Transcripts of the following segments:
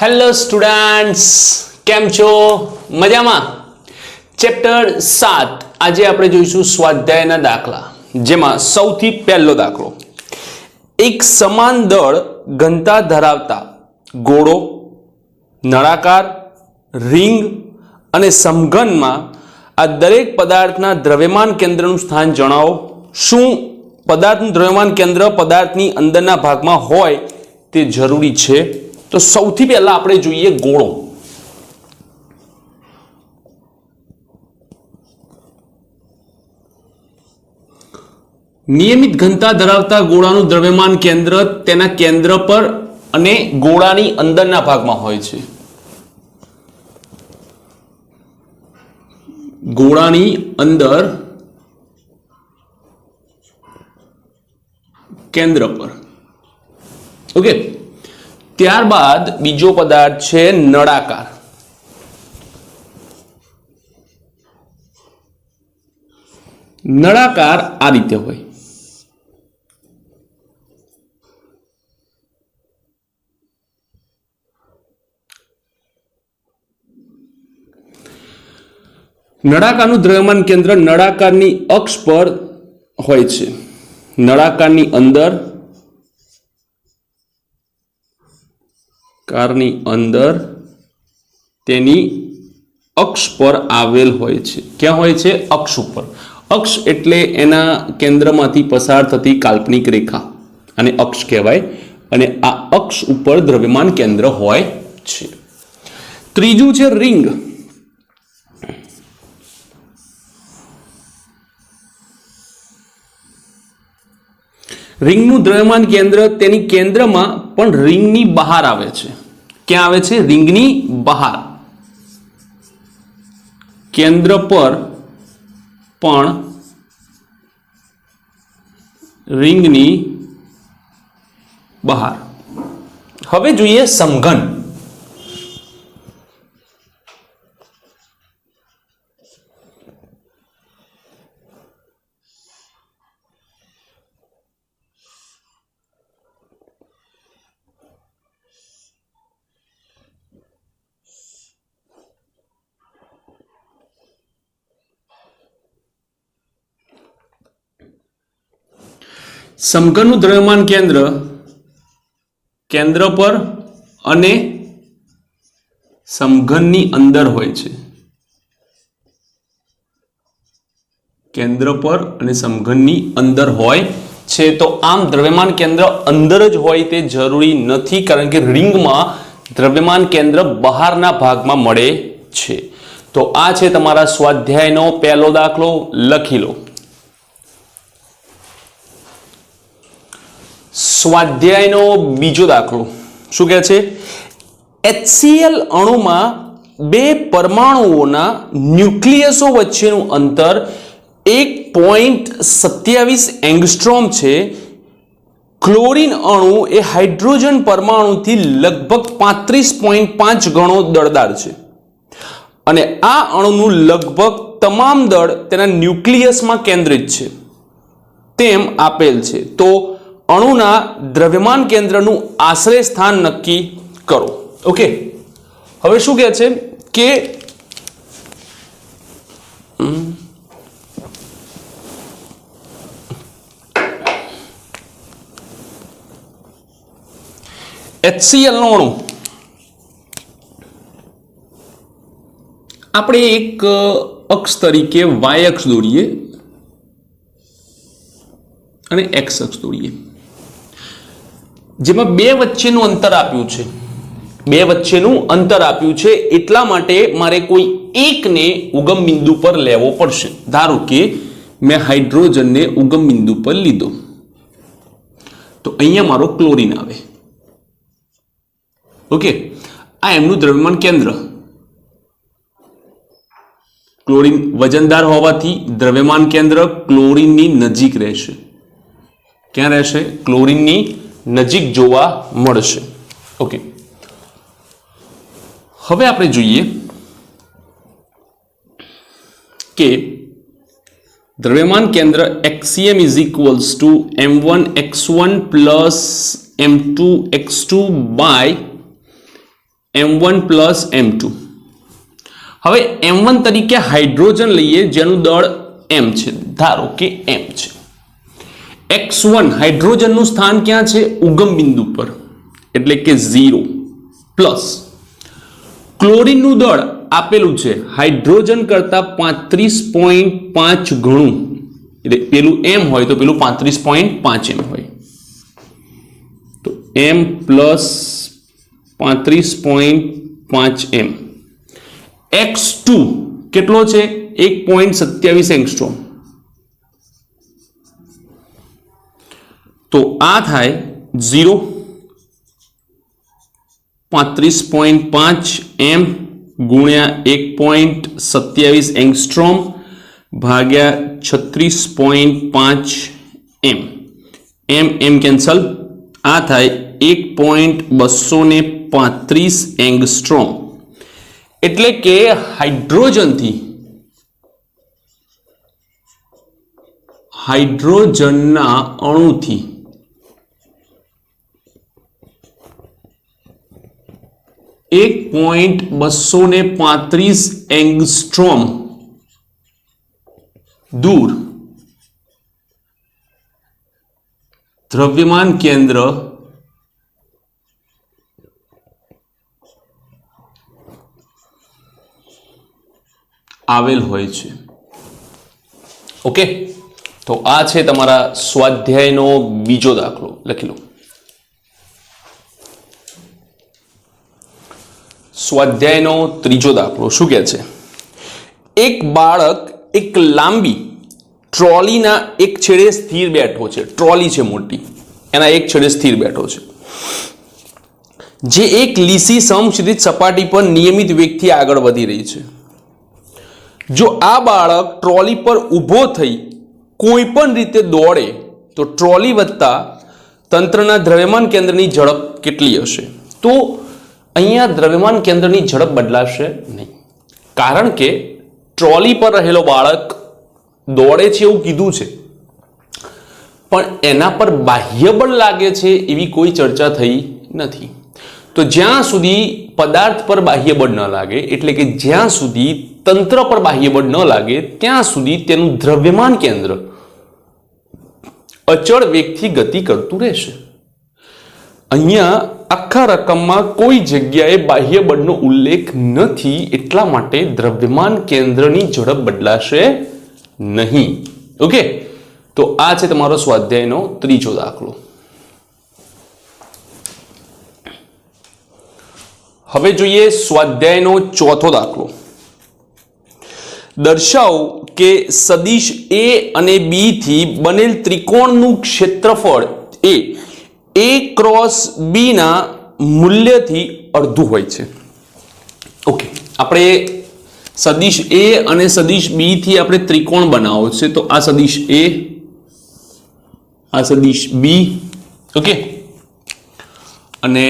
Hello students, કેમ છો? મજામાં? ચેપ્ટર 7 આજે આપણે જોઈશું સ્વાધ્યાયના દાખલા, જેમાં સૌથી પહેલો દાખલો, એક સમાન દળ ઘનતા ધરાવતા ગોળો, નળાકાર, રિંગ અને સમઘનમાં આ દરેક પદાર્થના દ્રવ્યમાન કેન્દ્રનું સ્થાન જણાવો. શું પદાર્થનું દ્રવ્યમાન કેન્દ્ર પદાર્થની અંદરના ભાગમાં હોય તે જરૂરી છે? તો સૌથી પહેલા આપણે જોઈએ ગોળો. નિયમિત ઘનતા ધરાવતા ગોળાનું દ્રવ્યમાન કેન્દ્ર તેના કેન્દ્ર પર અને ગોળાની અંદરના ભાગમાં હોય છે. ગોળાની અંદર કેન્દ્ર પર. ઓકે, ત્યારબાદ બીજો પદાર્થ છે નળાકાર. નળાકાર આ રીતે હોય. નળાકારનું દ્રવ્યમાન કેન્દ્ર નળાકારની અક્ષ પર હોય છે. નળાકારની અંદર તેની અક્ષ પર આવેલ હોય છે. ક્યાં હોય છે? અક્ષ ઉપર. અક્ષ એટલે એના કેન્દ્રમાંથી પસાર થતી કાલ્પનિક રેખા, અને અક્ષ કહેવાય. અને આ અક્ષ ઉપર દ્રવ્યમાન કેન્દ્ર હોય છે. ત્રીજું છે રિંગ. રિંગનું દ્રવ્યમાન કેન્દ્ર તેની કેન્દ્રમાં પણ રિંગની બહાર આવે છે. ક્યાં આવે છે? રિંગની બહાર. કેન્દ્ર પર પણ રિંગની બહાર. હવે જોઈએ સમઘન. સમઘનનું દ્રવ્યમાન કેન્દ્ર કેન્દ્ર પર અને સમઘનની અંદર હોય છે. કેન્દ્ર પર અને સમઘનની અંદર હોય છે. તો આમ દ્રવ્યમાન કેન્દ્ર અંદર જ હોય તે જરૂરી નથી, કારણ કે રિંગમાં દ્રવ્યમાન કેન્દ્ર બહારના ભાગમાં મળે છે. તો આ છે તમારા સ્વાધ્યાયનો પહેલો દાખલો. લખી લો. સ્વાધ્યાયનો બીજો દાખલો શું કહે છે? HCl અણુમાં બે પરમાણુઓના ન્યુક્લિયસો વચ્ચેનું અંતર 1.27 એંગસ્ટ્રોમ છે. ક્લોરીન અણુ એ હાઇડ્રોજન પરમાણુથી લગભગ 35.5 ગણો દળદાર છે, અને આ અણુનું લગભગ તમામ દળ તેના ન્યુક્લિયસમાં કેન્દ્રિત છે તેમ આપેલ છે. તો અણુના દ્રવ્યમાન કેન્દ્રનું આશ્રય સ્થાન નક્કી કરો. ઓકે, હવે શું કહે છે કે HCl નો અણુ આપણે એક અક્ષ તરીકે y અક્ષ દોરીએ અને x અક્ષ દોરીએ, જેમાં બે વચ્ચેનું અંતર આપ્યું છે. બે વચ્ચેનું અંતર આપ્યું છે એટલા માટે મારે કોઈ એકને ઉગમ બિંદુ પર લેવો પડશે. ધારો કે મેં હાઇડ્રોજનને ઉગમ બિંદુ પર લીધો, તો અહીંયા મારો ક્લોરીન આવે. ઓકે, આ એમનું દ્રવ્યમાન કેન્દ્ર. ક્લોરીન વજનદાર હોવાથી દ્રવ્યમાન કેન્દ્ર ક્લોરીનની નજીક રહેશે. ક્યાં રહેશે? ક્લોરીનની નજીક જોવા મળશે. ઓકે, હવે આપણે જોઈએ કે દ્રવ્યમાન કેન્દ્ર HCl is equals to m1x1 plus m2x2 by m1 plus m2. હવે m1 તરીકે હાઇડ્રોજન લઈએ જેનું દળ m છે, ધારો કે m છે. x1 હાઇડ્રોજનનું સ્થાન ક્યાં છે? ઉગમ બિંદુ પર, એટલે કે 0 પ્લસ ક્લોરીનનું દળ આપેલું છે હાઇડ્રોજન કરતા 35.5 ગણું, એટલે પેલું m હોય તો પેલું 35.5 m હોય, તો m પ્લસ 35.5 m. x2 કેટલો છે? 1.27 એંગસ્ટ્રોમ. તો આ થાય 0 35.5 m ગુણ્યા 1.27 એંગસ્ટ્રોમ ભાગ્યા 36.5 m. m કેન્સલ, આ થાય 1.235 એંગસ્ટ્રોમ. એટલે કે હાઇડ્રોજનના અણુથી એક 1.235 એંગસ્ટ્રોમ દૂર દ્રવ્યમાન કેન્દ્ર આવેલ હોય છે. ઓકે, તો આ છે તમારા સ્વાધ્યાયનો બીજો દાખલો. લખી લો. સ્વાધ્યાયનો ત્રીજો દાખલો શું કહે છે? એક બાળક એક લાંબી ટ્રોલીના એક છેડે સ્થિર બેઠો છે. ટ્રોલી છે મોટી, એના એક છેડે સ્થિર બેઠો છે, જે એક લીસી સમક્ષિતિજ સપાટી પર નિયમિત વેગથી આગળ વધી રહી છે. જો આ બાળક ટ્રોલી પર ઊભો થઈ કોઈ પણ રીતે દોડે તો ટ્રોલી વધતા તંત્રના દ્રવ્યમાન કેન્દ્રની ઝડપ કેટલી હશે? તો અહીંયા દ્રવ્યમાન કેન્દ્રની ઝડપ બદલાશે નહીં, કારણ કે ટ્રોલી પર રહેલો બાળક દોડે છે એવું કીધું છે, પણ એના પર બાહ્ય બળ લાગે છે એવી કોઈ ચર્ચા થઈ નથી. તો જ્યાં સુધી પદાર્થ પર બાહ્ય બળ ન લાગે, એટલે કે જ્યાં સુધી તંત્ર પર બાહ્ય બળ ન લાગે, ત્યાં સુધી તેનું દ્રવ્યમાન કેન્દ્ર અચળ વેગથી ગતિ કરતું રહેશે. અહીંયા આખા રકમમાં કોઈ જગ્યાએ બાહ્ય બળનો ઉલ્લેખ નથી, એટલા માટે દ્રવ્યમાન કેન્દ્રની ઝડપ બદલાશે નહીં. ઓકે, તો આ છે તમારો સ્વાધ્યાયનો ત્રીજો દાખલો. હવે જોઈએ સ્વાધ્યાયનો ચોથો દાખલો. દર્શાવો કે સદિશ A અને B થી બનેલ ત્રિકોણનું ક્ષેત્રફળ A ક્રોસ B ના મૂલ્યથી અડધું હોય છે. ઓકે, આપણે સદિશ A અને સદિશ B થી આપણે ત્રિકોણ બનાવવો છે. તો આ સદિશ A, આ સદિશ B, ઓકે, અને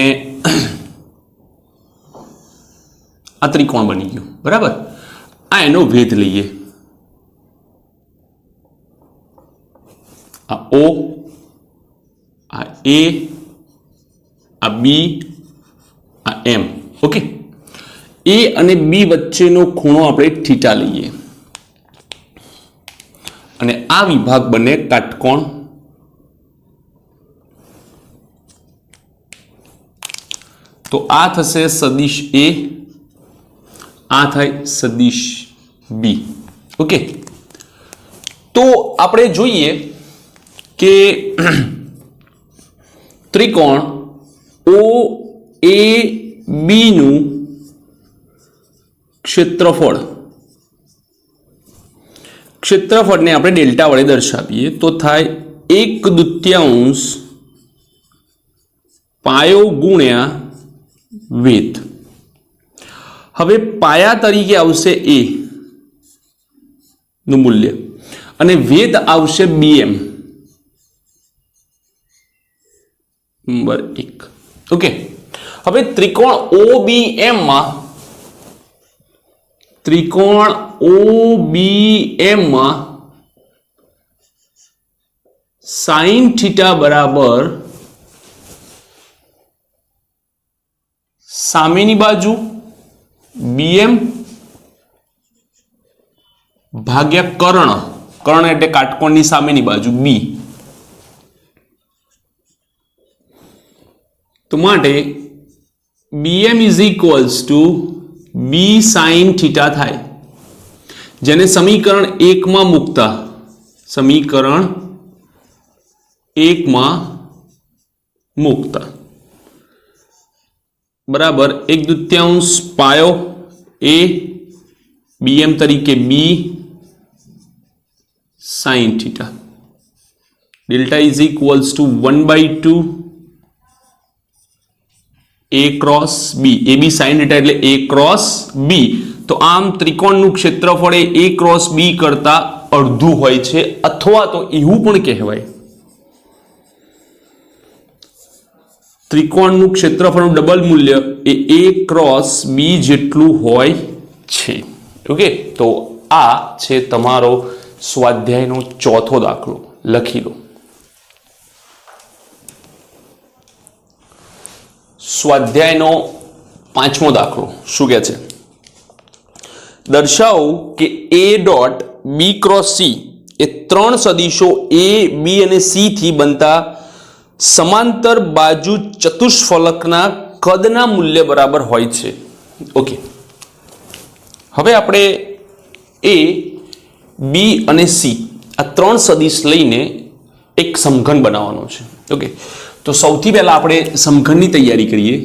આ ત્રિકોણ બની ગયું. બરાબર, આ એનો ભેદ લઈએ. આ O, આ A, આ B, આ M. ઓકે, A અને B વચ્ચેનો ખૂણો આપણે થીટા લઈએ અને આ વિભાગ બને કાટકોણ. તો આ થશે સદિશ A, આ થાય સદિશ B. ઓકે, તો આપણે જોઈએ કે ત્રિકોણ OAB નું ક્ષેત્રફળને આપણે ડેલ્ટા વડે દર્શાવીએ તો થાય 1/2 પાયો ગુણ્યા વેધ. હવે પાયા તરીકે આવશે A નું મૂલ્ય અને વેધ આવશે BM નંબર 1. ઓકે, હવે ત્રિકોણ OBM માં sin θ બરાબર સામેની બાજુ BM ભાગ્યા કર્ણ, કર્ણ એટલે કાટકોણની સામેની બાજુ B, તો માટે BM is equals two B sin theta થાય, જેને સમીકરણ 1 માં મૂકતા, સમીકરણ 1 માં મૂકતા બરાબર 1/2 પાયો A BM તરીકે B sin theta, delta is equals two 1/2 A cross B, AB sin theta એટલે A ક્રોસ B. તો આમ ત્રિકોણનું ક્ષેત્રફળ એ A ક્રોસ B કરતા અડધું હોય છે, અથવા તો એવું પણ કહેવાય ત્રિકોણનું ક્ષેત્રફળનું ડબલ મૂલ્ય એ A ક્રોસ B જેટલું હોય છે. ઓકે, તો આ છે તમારો સ્વાધ્યાયનો ચોથો દાખલો. લખી લો. સ્વાધ્યાયનો પાંચમો દાખલો શું કહે છે? દર્શાવો કે A dot B cross C એ ત્રણ સદિશો A, B અને C થી બનતા સમાંતર બાજુ ચતુષ્ફલકના કદના મૂલ્ય બરાબર હોય છે. ઓકે, હવે આપણે A, B અને C આ ત્રણ સદિશ લઈને એક સમઘન બનાવવાનો છે. ઓકે, તો સૌથી પહેલા આપણે સમઘનની તૈયારી કરીએ.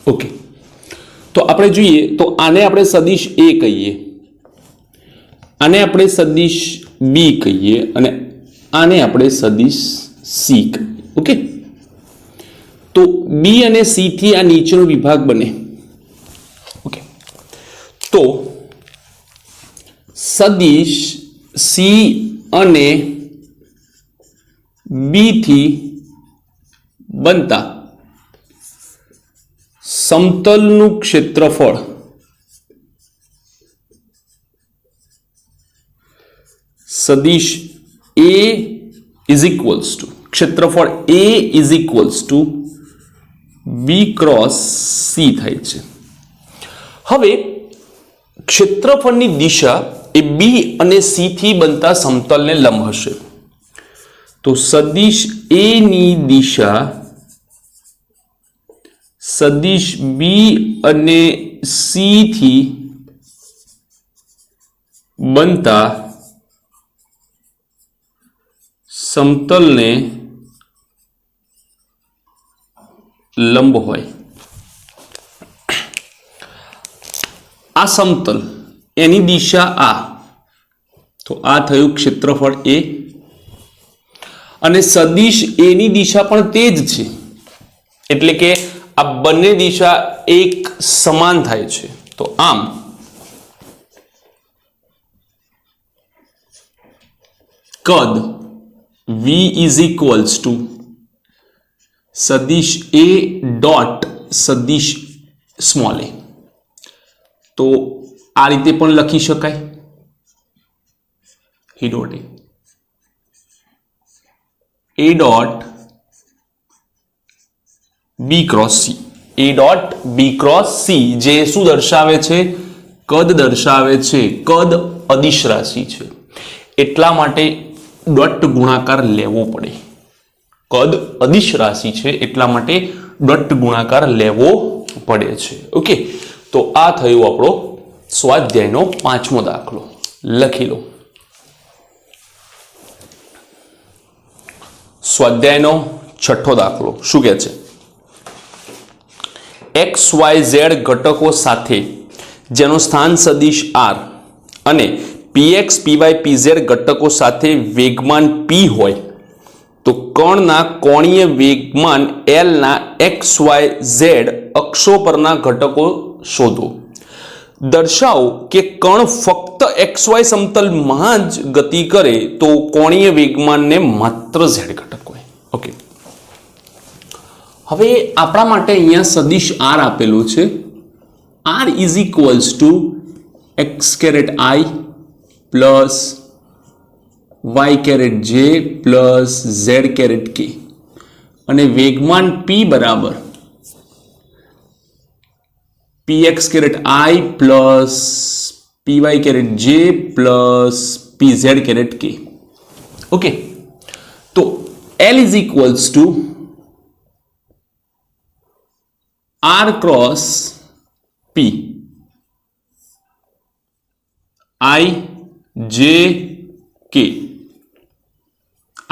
ઓકે, તો આપણે જોઈએ તો આને આપણે સદિશ A કહીએ, આને આપણે સદિશ B કહીએ અને આને આપણે સદિશ C કહીએ. ઓકે, તો B અને C થી આ નીચેનો વિભાગ બને. ઓકે, તો સદિશ C અને B થી બનતા સમતલનું ક્ષેત્રફળ સદિશ A ઇઝ ઇક્વલ્સ ટુ ક્ષેત્રફળ A is equals two B cross C થાય છે. હવે ક્ષેત્રફળની દિશા એ B અને C થી બનતા સમતલને લંબ હશે. તો સદિશ A ની દિશા સદિશ B અને C થી બનતા સમતલને લંબ હોય. આ સમતલ એની દિશા આ, તો આ થયું ક્ષેત્રફળ A અને સદિશ A ની દિશા પણ તે જ છે, એટલે કે આ બંને દિશા એક સમાન થાય છે. તો આમ કદ V ઇઝ ઇક્વલ્સ ટુ સદિશ A ડોટ સદિશ સ્મોલ a. તો આ રીતે પણ લખી શકાય, A dot A dot B cross C, A dot B cross C જે શું દર્શાવે છે? કદ દર્શાવે છે. કદ અદિશ રાશિ છે એટલા માટે ડોટ ગુણાકાર લેવો પડે. કદ અદિશ રાશિ છે એટલા માટે ડોટ ગુણાકાર લેવો પડે છે. ઓકે, તો આ થયો આપણો સ્વાધ્યાયનો પાંચમો દાખલો. લખી લો. સ્વાધ્યાયનો છઠ્ઠો દાખલો શું કહે છે? XYZ ઘટકો સાથે જેનો સ્થાન સદિશ R અને PX PY PZ ઘટકો સાથે વેગમાન P હોય તો કણના કોણીય વેગમાન L ના XYZ અક્ષો પરના ઘટકો શોધો. દર્શાવો કે કણ ફક્ત XY સમતલમાં જ ગતિ કરે તો કોણીય વેગમાનને માત્ર Z ઘટક હોય. ઓકે, હવે આપણા માટે અહીંયા સદિશ R આપેલું છે. R is equals to x caret I plus y caret J plus Z caret K અને વેગમાન P બરાબર px caret I plus py caret J plus pz caret K. Okay, તો L is equals to R cross P I J K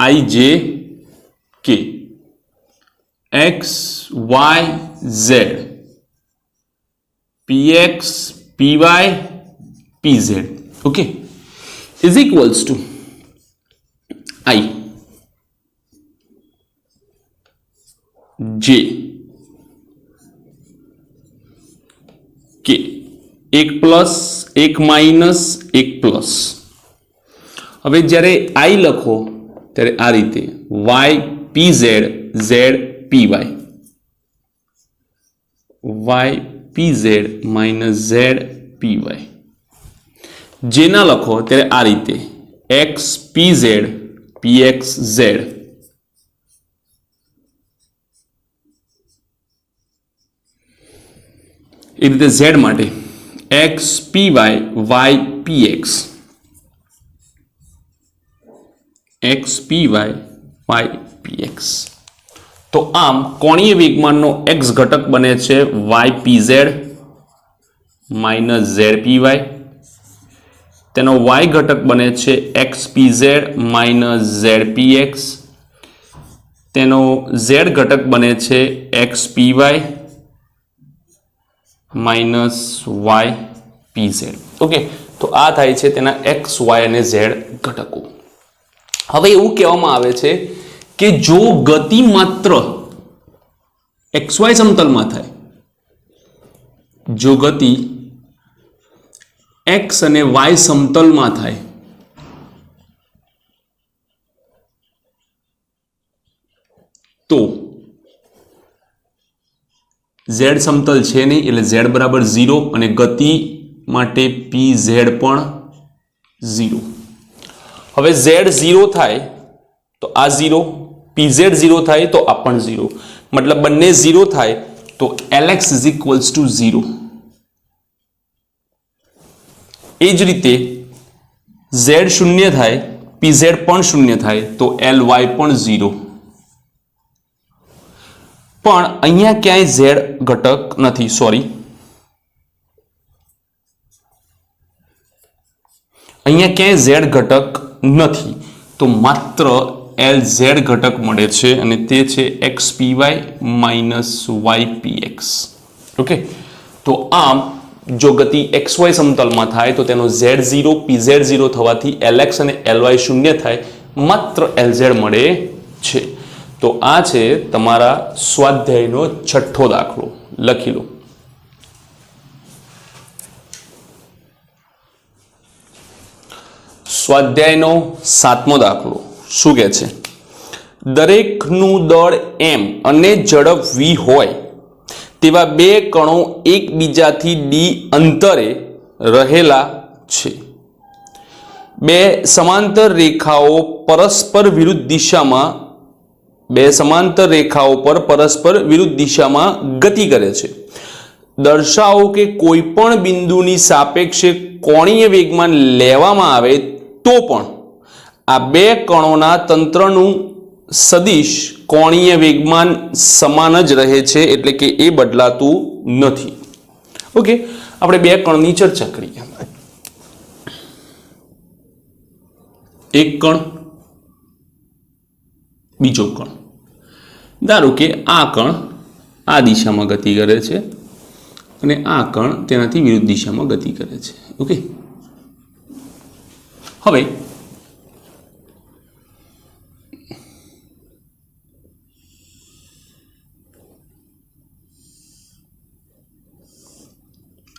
I J K X Y Z px py pz. okay, is equals to I J K, एक plus एक minus एक plus. હવે જ્યારે I લખો ત્યારે આ રીતે y pz z py y pz minus z py. જે ના લખો ત્યારે આ રીતે x pz px z. એ રીતે z માટે x py y px x py y px. તો આમ કોણીય વેગમાનનો x ઘટક બને છે y pz minus z py, તેનો y ઘટક બને છે x pz minus z px, તેનો z ઘટક બને છે x py minus y pz. Okay, તો આ થાય છે તેના x y અને z ઘટકો. હવે એવું કહેવામાં આવે છે કે જો ગતિ માત્ર XY સમતલમાં થાય, જો ગતિ x અને y સમતલમાં થાય તો z સમતલ છે નહીં એટલે z બરાબર 0 અને ગતિ માટે pz પણ 0. હવે z 0 થાય તો આ 0, pz 0 થાય તો આ પણ 0, મતલબ બંને 0 થાય તો lx ઇઝ ઇક્વલ્સ ટુ 0. એ જ રીતે z 0 થાય, pz પણ 0 થાય તો ly પણ 0. પણ અહીંયા ક્યાંય z ઘટક નથી, સોરી, અહીંયા ક્યાંય z ઘટક નથી, તો માત્ર lz ઘટક મળે છે અને તે છે xpy માઇનસ ypx. ઓકે, તો આમ જો ગતિ xy સમતલમાં થાય તો તેનો z0 pz 0 થવાથી lx અને ly 0 થાય, માત્ર lz મળે છે. તો આ છે તમારા સ્વાધ્યાયનો છઠ્ઠો દાખલો. લખી લો. સ્વાધ્યાયનો સાતમો દાખલો શું કહે છે? દરેકનું દળ m અને ઝડપ v હોય તેવા બે કણો એકબીજાથી d અંતરે રહેલા છે. બે સમાંતર રેખાઓ પરસ્પર વિરુદ્ધ દિશામાં ગતિ કરે છે. દર્શાવો કે કોઈ પણ બિંદુની સાપેક્ષે કોણીય વેગમાન લેવામાં આવે તો પણ આ બે કણોના તંત્રનું સદિશ કોણીય વેગમાન સમાન જ રહે છે, એટલે કે એ બદલાતું નથી. ઓકે, આપણે બે કણની ચર્ચા કરીએ. એક કણ, બીજો કણ. ધારો કે આ કણ આ દિશામાં ગતિ કરે છે અને આ કણ તેનાથી વિરુદ્ધ દિશામાં ગતિ કરે છે. ઓકે, હવે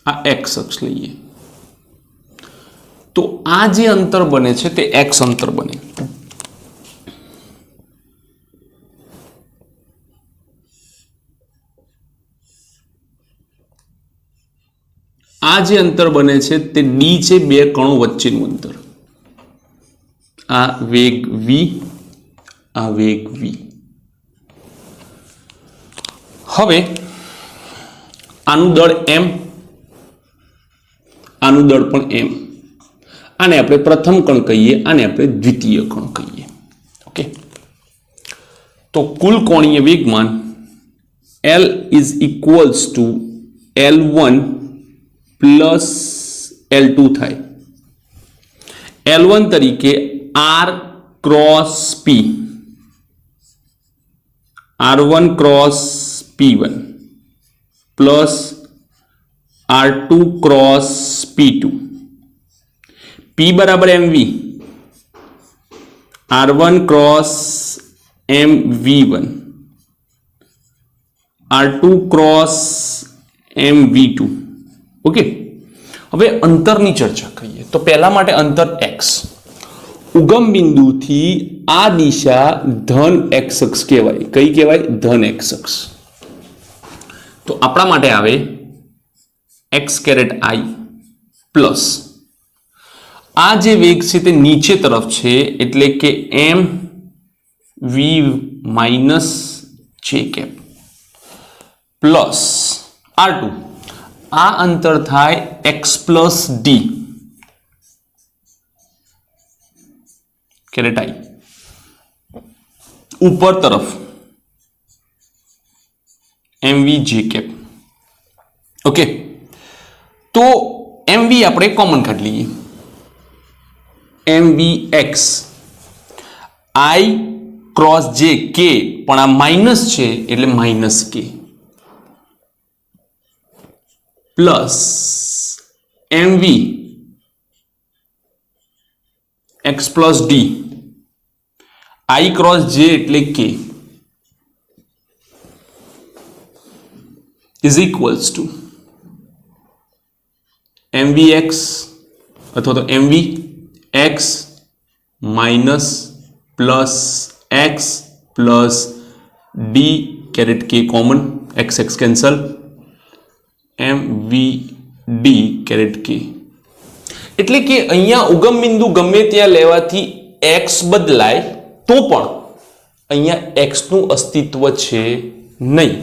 આ એક્સ અક્ષ લઈએ તો આ જે અંતર બને છે તે એક્સ અંતર બને. આ જે અંતર બને છે તે ડી છે, બે કણો વચ્ચેનું અંતર. આ વેગ v, આ વેગ v. હવે આનું દળ m, આનું દળ પણ m. આને આપણે પ્રથમ કણ કહીએ, આને આપણે દ્વિતીય કણ કહીએ. ઓકે, તો કુલ કોણીય વેગમાન L is equals two L1 plus L2 થાય. L1 તરીકે R cross P, R1 cross P1 plus R2 cross P2. P બરાબર mv, R1 cross mv1, R2 cross mv2. Okay, હવે અંતરની ચર્ચા કરીએ તો પહેલા માટે અંતર x. ઉગમ બિંદુથી આ દિશા ધન x અક્ષ કહેવાય. કઈ કહેવાય? ધન x અક્ષ. તો આપણા માટે આવે x કેરેટ i પ્લસ આ જે વેગ છે તે નીચે તરફ છે એટલે કે m v minus j cap plus r2. આ અંતર થાય x plus D caret i ઉપર તરફ mv j કેપ. ઓકે, તો mv આપણે કોમન કાઢી લઈએ. mv x i cross j k, પણ આ માઇનસ છે એટલે minus k plus mv x plus D, i cross j એટલે k is equals to mvx અથવા તો mv x minus plus x plus D caret k કોમન, x x cancel, mv D caret k. એટલે કે અહીંયા ઉગમ બિંદુ ગમે ત્યાં લેવાથી x બદલાય તો પણ અહીંયા x નું અસ્તિત્વ છે નહીં.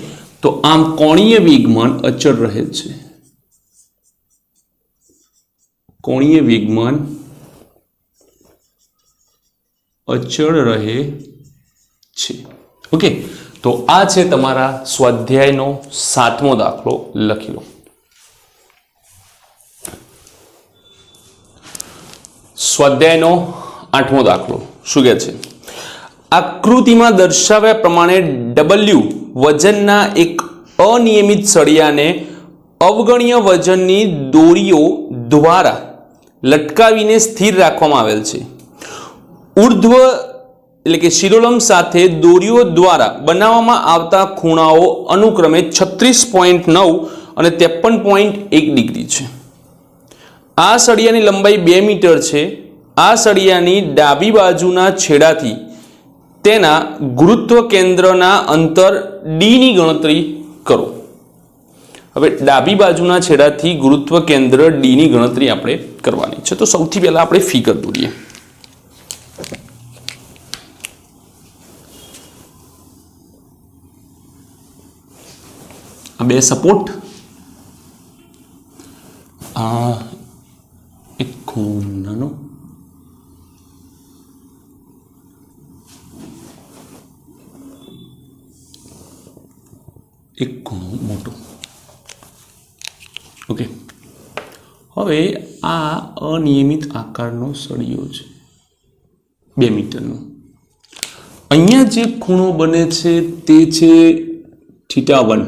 તો આમ કોણીય વેગમાન અચળ રહે છે. કોણીય વેગમાન અચળ રહે છે. ઓકે, તો આ છે તમારા સ્વાધ્યાયનો 7મો દાખલો. લખી લો. સ્વાધ્યાયનો 8મો દાખલો શું કહે છે? આકૃતિમાં દર્શાવ્યા પ્રમાણે W વજનના એક અનિયમિત સળિયાને અવગણ્ય વજનની દોરીઓ દ્વારા લટકાવીને સ્થિર રાખવામાં આવેલ છે. ઉર્ધ્વ એટલે કે શિરોલંબ સાથે દોરીઓ દ્વારા બનાવવામાં આવતા ખૂણાઓ અનુક્રમે 36.9 અને 53.1 ડિગ્રી છે. આ સળિયાની લંબાઈ 2 મીટર છે. આ સળિયાની ડાબી બાજુના છેડાથી તેના ગુરુત્વ કેન્દ્રના અંતર d ની ગણતરી કરો. હવે ડાબી બાજુના છેડાથી ગુરુત્વ કેન્દ્ર d ની ગણતરી આપણે કરવાની છે. તો સૌથી પહેલા આપણે ફિગર દોરીએ. આ બે સપોર્ટ, આ એક ખૂણો નાનો, એક ખૂણો મોટો. ઓકે, હવે આ અનિયમિત આકારનો સળિયો છે 2 મીટરનો. અહીંયા જે ખૂણો બને છે તે છે θ1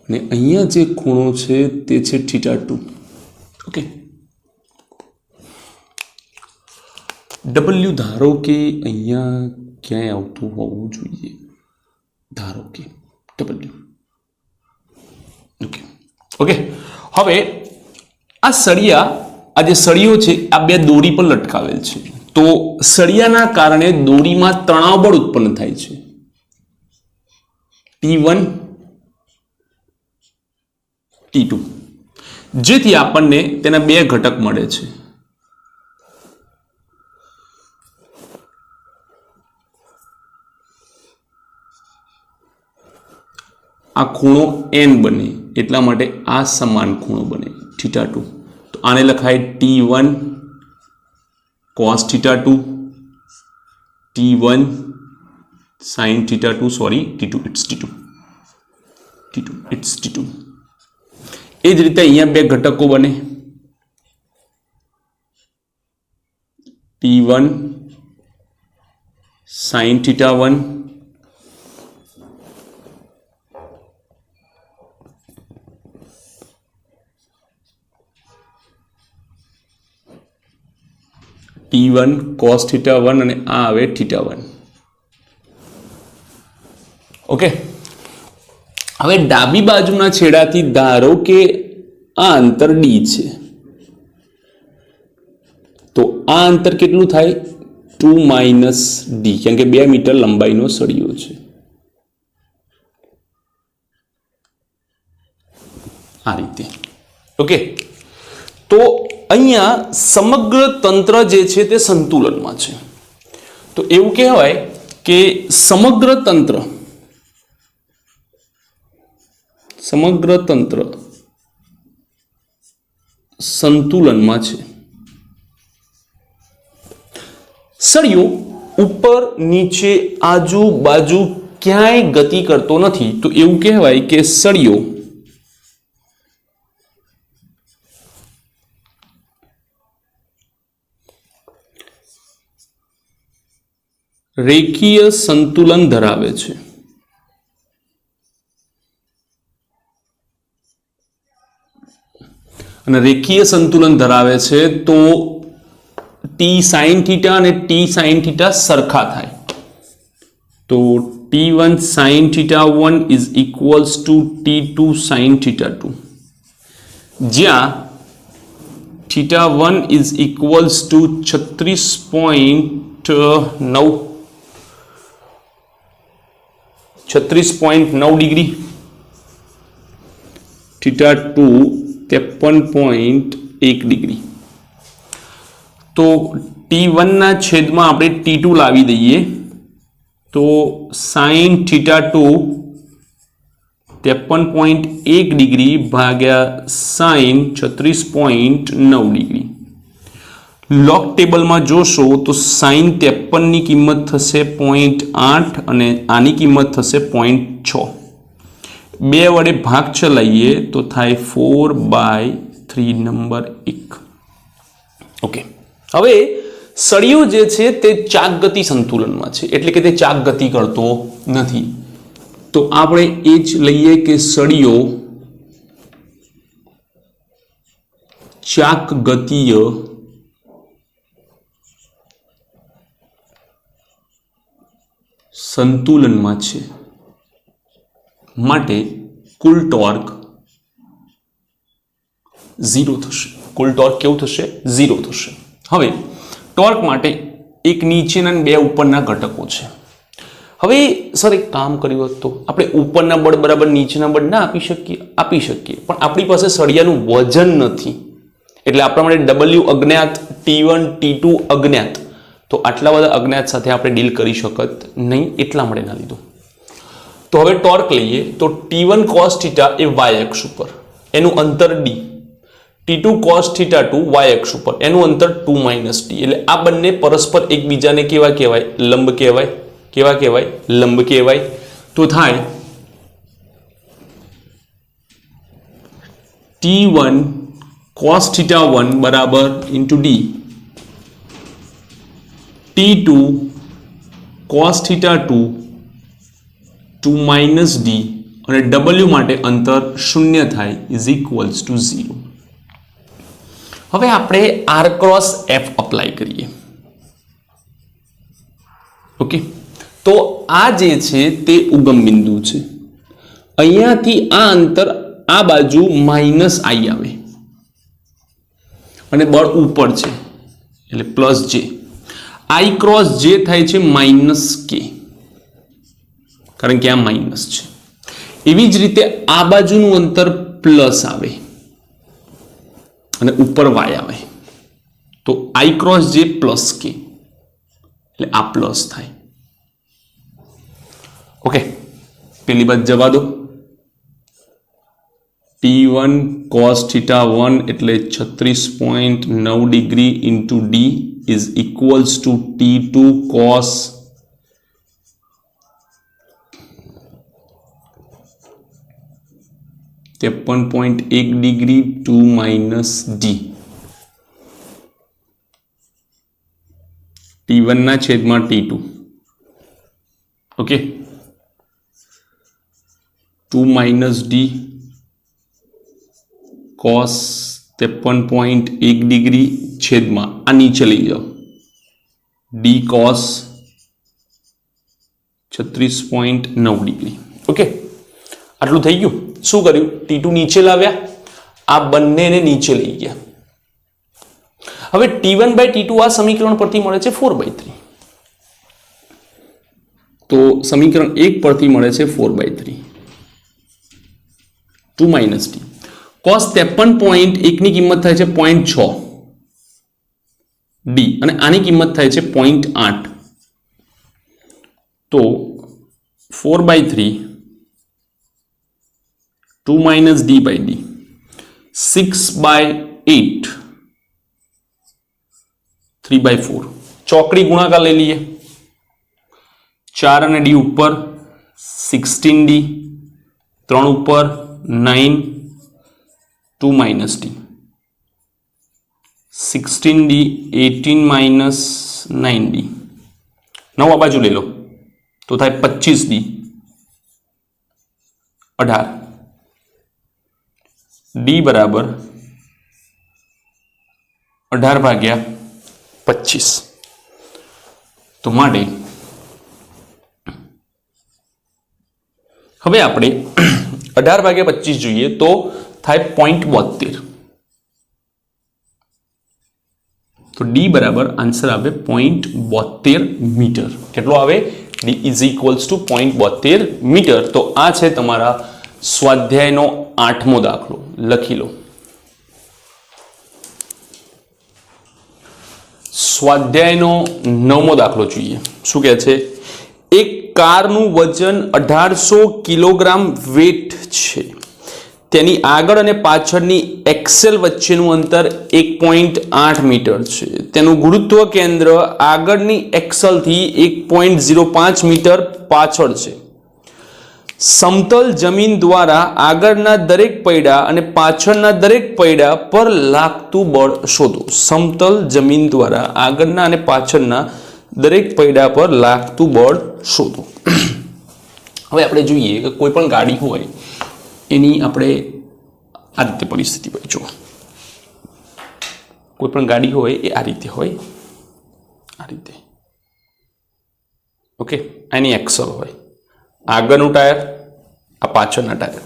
અને અહીંયા જે ખૂણો છે તે છે θ2. ઓકે, W ધારો કે અહીંયા ક્યાંય આવતું હોવું જોઈએ. ધારો કે W. ઓકે, ઓકે, હવે આ સળિયા, આ જે સળિયો છે આ બે દોરી પર લટકાવેલ છે, તો સળિયાના કારણે દોરીમાં તણાવ બળ ઉત્પન્ન થાય છે, T1 T2, જેથી આપણને તેના બે ઘટક મળે છે. આ ખૂણો n બને એટલા માટે આ સમાન ખૂણો બને θ2. તો આને લખાય T1 cos θ2, T1 sin θ2, sorry T2 it's T2. એ જ રીતે અહીંયા બે ઘટકો બને T1 sin θ1, T1 cos θ1 અને આ આવે θ1. ઓકે, હવે ડાબી બાજુના છેડાથી ધારો કે આ અંતર d છે, તો આ અંતર કેટલું થાય? 2 - d, કેમ કે 2 મીટર લંબાઈનો સળિયો છે. આ રીતે. ઓકે, તો અહીંયા સમગ્ર તંત્ર જે છે તે સંતુલનમાં છે. તો એવું કહેવાય કે સમગ્ર તંત્ર સંતુલનમાં છે. સળિયો ઉપર નીચે આજુબાજુ ક્યાંય ગતિ કરતો નથી, તો એવું કહેવાય કે સળિયો રેખીય સંતુલન ધરાવે છે. અને રેખીય સંતુલન ધરાવે છે તો t sin θ અને t sin θ સરખા થાય. તો T1 sin θ1 is equals to T2 sin θ2, જ્યાં θ1 is equals to 36.9 degree, θ2 53.1 degree. તો T1 ના છેદમાં આપણે T2 લાવી દઈએ, તો sin θ2 53.1 ડિગ્રી ભાગ્યા sin 36.9 ડિગ્રી. લોગ ટેબલમાં જોશો તો sin 53 ની કિંમત થશે 0.8 અને આની કિંમત થશે 0.6. 2 વડે ભાગ ચલાવીએ તો થાય 4/3 નંબર 1. ઓકે, હવે સળિયો જે છે તે ચાક ગતિ સંતુલનમાં છે, એટલે કે તે ચાક ગતિ કરતો નથી. તો આપણે એ જ લઈએ કે સળિયો ચાક ગતિય સંતુલનમાં છે, માટે કુલ ટોર્ક 0 થશે. કુલ ટોર્ક કેવું થશે? 0 થશે. હવે ટોર્ક માટે એક નીચેના અને 2 ઉપરના ઘટકો છે. હવે સર એક કામ કર્યું હોત તો આપણે ઉપરના બળ બરાબર નીચેના બળ ના આપી શકીએ? આપી શકીએ, પણ આપણી પાસે સળિયાનું વજન નથી, એટલે આપણા માટે W અજ્ઞાત, T1 T2 અજ્ઞાત, તો આટલા બધા અજ્ઞાત સાથે આપણે ડીલ કરી શકત નહીં, એટલા માટે ના લીધું. તો હવે ટોર્ક લઈએ તો T1 cos θ એ y અક્ષ ઉપર, એનું અંતર d, T2 cos θ2 y અક્ષ ઉપર, એનું અંતર 2 - d. એટલે આ બંને પરસ્પર એકબીજાને કેવા કહેવાય? લંબ કહેવાય. કેવા કહેવાય? લંબ કહેવાય. તો થાય T1 cos θ1 બરાબર into d, T2 cos θ2 2 - d, અને W માટે અંતર 0 થાય ઇઝ ઇક્વલ્સ ટુ 0. હવે આપણે R ક્રોસ F અપ્લાય કરીએ. ઓકે, તો આ જે છે તે ઉગમ બિંદુ છે. અહીંયાથી આ અંતર આ બાજુ માઇનસ આઈ આવે અને બળ ઉપર છે એટલે પ્લસ જે, આઈ ક્રોસ જે થાય છે માઇનસ કે, કારણ કે આ માઇનસ છે. એવી જ રીતે આ બાજુનું અંતર પ્લસ આવે અને ઉપર વાય આવે તો આઈ ક્રોસ જે પ્લસ કે, એટલે આ પ્લસ થાય. ઓકે, પેલી બાદ જવા દો. T1 cos θ1 એટલે 36.9 degree into D is equals two T2 cos 53.1 degree 2 minus D. T1 ના છેદમાં T2. Okay, 2 minus D cos 53.1 degree છેદમાં આ નીચે લઈ જાઓ ડી cos 36.9 ડિગ્રી. ઓકે, આટલું થઈ ગયું. શું કર્યું? T2 નીચે લાવ્યા, આ બંનેને નીચે લઈ ગયા. હવે T1 બાય T2 આ સમીકરણ પરથી મળે છે 4/3. તો સમીકરણ 1 પરથી મળે છે 4/3. 2 માઇનસ ડી cos 53.1 ની કિંમત થાય છે 0.6 ડી અને આની કિંમત થાય છે 0.8. તો 4/3 2 minus d by d 6/8 3/4. ચોકડી ગુણાકાર લઈ લઈએ. 4 અને d ઉપર 16d, 3 ઉપર 9, 2 minus d 16d 18 minus 9d. 9 આ બાજુ લઈ લો તો થાય 25d 18. d બરાબર 18/25. તો માટે હવે આપણે 18/25 જોઈએ તો થાય 0.72. તો ડી બરાબર આન્સર આવે 0.72 મીટર. કેટલો આવે? ડી ઇઝ ઇક્વલ્સ ટુ 0.72 મીટર. તો આ છે તમારા સ્વાધ્યાયનો 8મો દાખલો. લખી લો. સ્વાધ્યાયનો 9મો દાખલો જોઈએ. શું કહે છે? એક કારનું વજન 1800 કિલોગ્રામ વેટ છે. તેની આગળ અને પાછળની એક્સેલ વચ્ચેનું અંતર 1.8 મીટર છે. તેનું ગુરુત્વ કેન્દ્ર આગળની એક્સેલથી 1.05 મીટર પાછળ છે. સમતલ જમીન દ્વારા આગળના દરેક પૈડા અને પાછળના દરેક પૈડા પર લાગતું બળ શોધો. સમતલ જમીન દ્વારા આગળના અને પાછળના દરેક પૈડા પર લાગતું બળ શોધો. હવે આપણે જોઈએ કે કોઈ પણ ગાડી હોય એની આપણે આ રીતે પરિસ્થિતિ હોય. જો કોઈ પણ ગાડી હોય એ આ રીતે હોય, આ રીતે. ઓકે, એની એક્સલ હોય, આગળનું ટાયર, આ પાછળના ટાયર,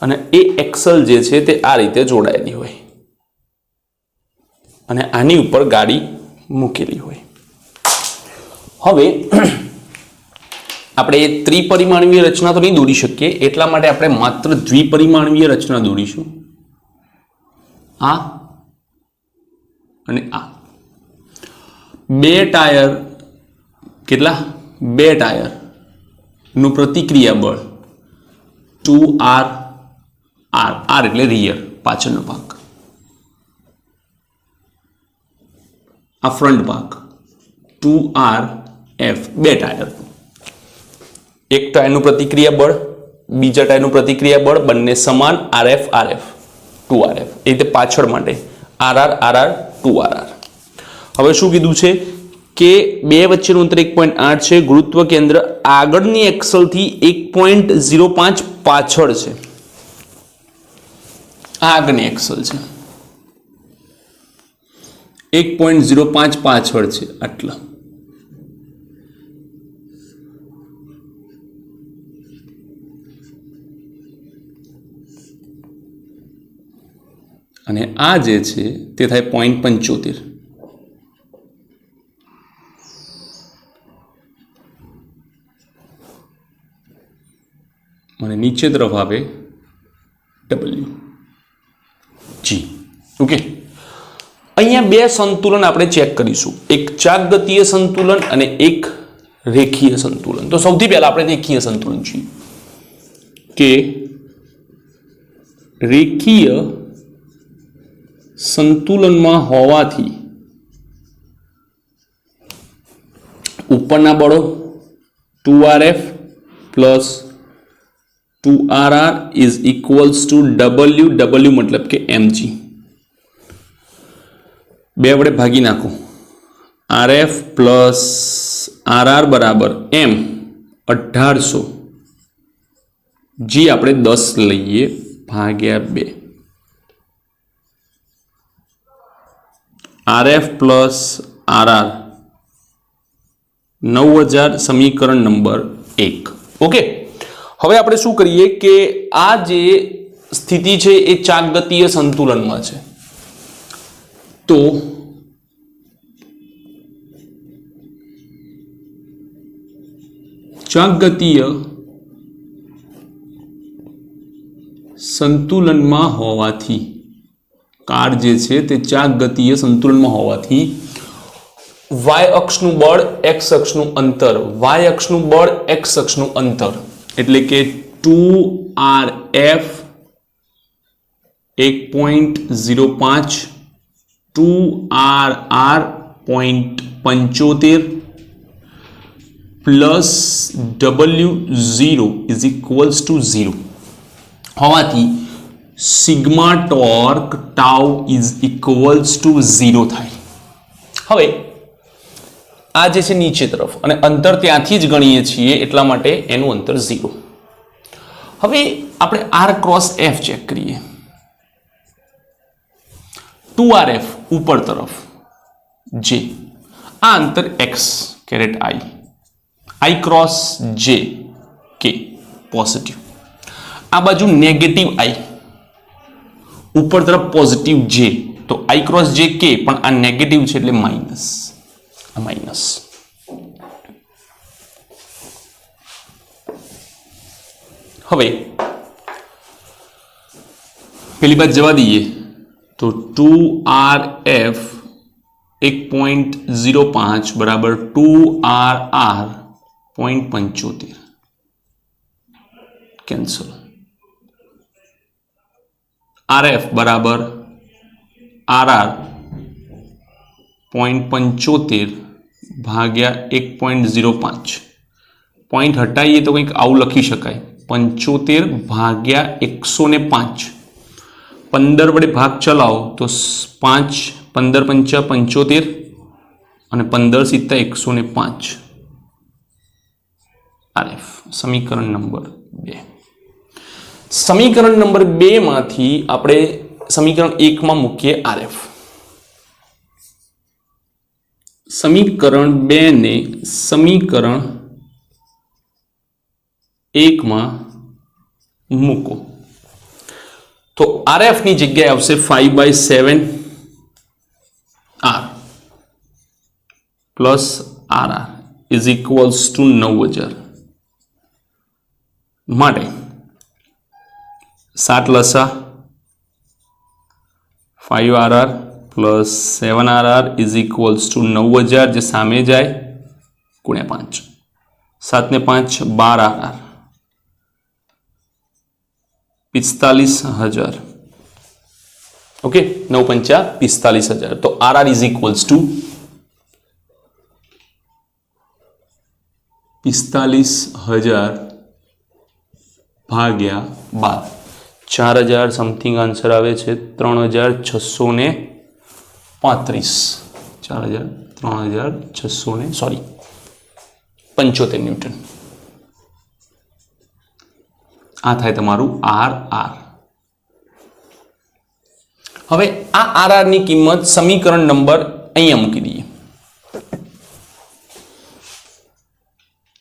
અને એ એક્સલ જે છે તે આ રીતે જોડાયેલી હોય અને આની ઉપર ગાડી મૂકેલી હોય. હવે આપણે ત્રિપરિમાણીય રચના તો નહીં દોરી શકીએ, એટલા માટે આપણે માત્ર દ્વિપરિમાણીય રચના દોરીશું. આ અને આ બે ટાયર, કેટલા? બે ટાયર નું પ્રતિક્રિયા બળ 2r. r એટલે રિયર, પાછળનો ભાગ. આ ફ્રન્ટ ભાગ 2rf. બે ટાયર, એક ટાયરનું પ્રતિક્રિયા બળ, બીજા ટાયરનું પ્રતિક્રિયા બળ બંને સમાન, rf 2rf. એ રીતે પાછળ માટે rr 2rr. હવે શું કીધું છે કે બે વચ્ચેનું અંતર 1.8 છે. ગુરુત્વ કેન્દ્ર આગળની એક્સલથી 1.05 પાછળ છે. આગળની એક્સલ છે 1.05 પાછળ છે. આટલા અને આ જે છે તે થાય 0.75. અને નીચે તરફ આવે WG. ઓકે, અહીંયા બે સંતુલન આપણે ચેક કરીશું, એક ચાકગતીય સંતુલન અને એક રેખીય સંતુલન. તો સૌથી પહેલા આપણે રેખીય સંતુલન જોઈએ કે રેખીય સંતુલનમાં હોવાથી ઉપરના બળો 2RF plus 2RR is equals two W મતલબ કે mg. બે વડે ભાગી નાખો, RF પ્લસ RR બરાબર M 1800, G આપણે 10 લઈએ ભાગ્યા 2. RF પ્લસ RR 9000 સમીકરણ નંબર 1. ઓકે, હવે આપણે શું કરીએ કે આ જે સ્થિતિ છે એ ચાકગતીય સંતુલનમાં છે. તો ચાકગતીય સંતુલનમાં હોવાથી, કાર જે છે તે ચાકગતીય સંતુલનમાં હોવાથી y અક્ષનું બળ x અક્ષનું અંતર, y અક્ષનું બળ x અક્ષનું અંતર એટલે કે 2RF 1.05 2RR 0.75 plus W0 is equals two 0 હોવાથી sigma torque tau is equals two 0 થાય. હવે આ જે છે નીચે તરફ અને અંતર ત્યાંથી જ ગણીએ છીએ એટલા માટે એનું અંતર 0. હવે આપણે R ક્રોસ F ચેક કરીએ. 2RF ઉપર તરફ, J આ અંતર x caret I cross J K positive, આ બાજુ નેગેટિવ I, ઉપર તરફ પોઝિટિવ J, તો I ક્રોસ J K પણ આ નેગેટિવ છે એટલે માઇનસ, આ માઇનસ. હવે પેલી બાજુ જવા દઈએ તો 2RF 1.05 બરાબર 2RR 0.75 કેન્સલ. RF બરાબર RR 0.75 ભાગ્યા 1.05. પોઈન્ટ હટાવીએ તો કંઈક આવું લખી શકાય, 75 ભાગ્યા 105. 15 વડે ભાગ ચલાવો તો 5 15 પંચા 75 અને 15 સિત્તા 105. RF સમીકરણ નંબર 2. સમીકરણ નંબર 2 માંથી આપણે સમીકરણ 1 માં મૂકીએ RF. સમીકરણ 2 ને સમીકરણ 1 માં મૂકો તો RF ની જગ્યાએ આવશે 5/7 R plus RR is equals two 9000. માટે 7 લસા 5RR plus 7RR is equals two 9000, જે સામે જાય ગુણ્યા 5. 7 ને 5 12RR 45000. ઓકે, 9 પંચા 45000. તો RR ઇઝ ઇક્વલ્સ ટુ 45000 ભાગ્યા 12. 4000 સમથિંગ આન્સર આવે છે 3635. 75 ન્યૂટન. આ થાય તમારું RR. હવે આ RR ની કિંમત સમીકરણ નંબર અહીંયા મૂકી દઈએ.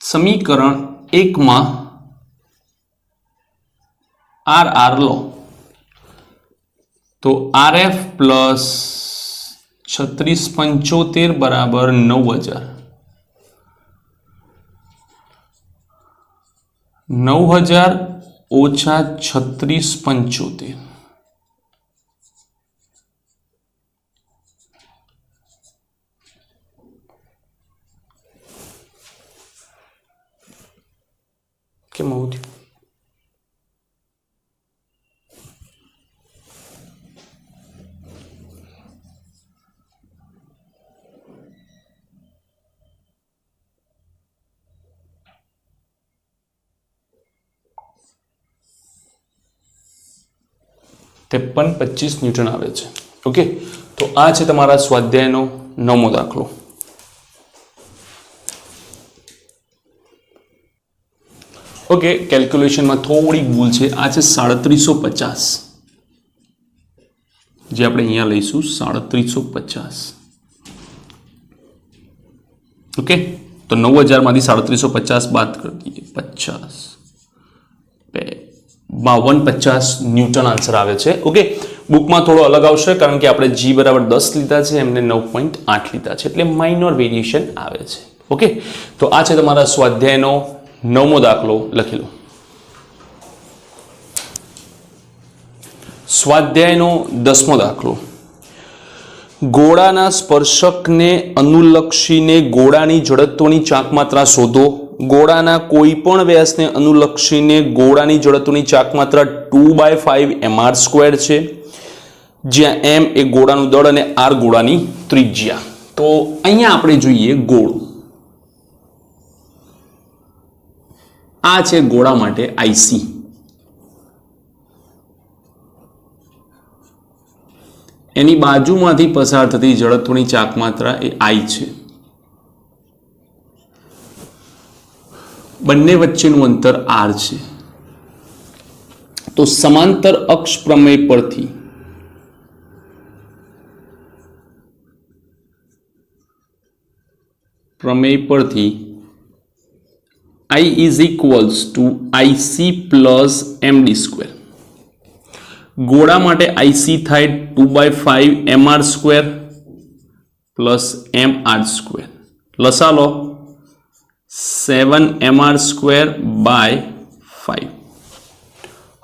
સમીકરણ 1 માં RR લો તો RF પ્લસ 3675 બરાબર 9000. 9000 ઓછા 3675. કેમ આવું થયું? £53.25 ન્યૂટન આવે છે. ઓકે, તો આ છે તમારા સ્વાધ્યાયનો 9મો દાખલો. ઓકે, કેલ્ક્યુલેશનમાં થોડી ભૂલ છે. આ છે 3750, જે આપણે અહીંયા લઈશું 3750. ઓકે, તો 9000 માંથી 3750 બાદ કરી દઈએ. 5250 ન્યૂટન આન્સર આવે છે. ઓકે, બુકમાં થોડો અલગ આવશે કારણ કે આપણે G બરાબર 10 લીધા છે, એમને 9.8 લીધા છે, એટલે માઇનોર વેરિએશન આવે છે. ઓકે, તો આ છે તમારા સ્વાધ્યાયનો 9મો દાખલો. લખી લો. સ્વાધ્યાયનો 10મો દાખલો. ગોળાના સ્પર્શકને અનુલક્ષીને ગોળાની જડત્વની ચાકમાત્રા શોધો. ગોળાના કોઈ પણ વ્યાસને અનુલક્ષીને ગોળાની જડત્વની ચાકમાત્રા 2/5 mr² છે, જ્યાં m એ ગોળાનું દળ અને r ગોળાની ત્રિજ્યા. તો અહીંયા આપણે જોઈએ ગોળો. આ છે ગોળા માટે IC. એની બાજુમાંથી પસાર થતી જડત્વની ચાકમાત્રા એ I છે. બંને વચ્ચેનું અંતર r છે. તો સમાંતર અક્ષ પ્રમેય પરથી I is equals to IC plus MD². ગોળા માટે IC થાય 2/5 mr² plus mr². લસા લો 7 mr²/5.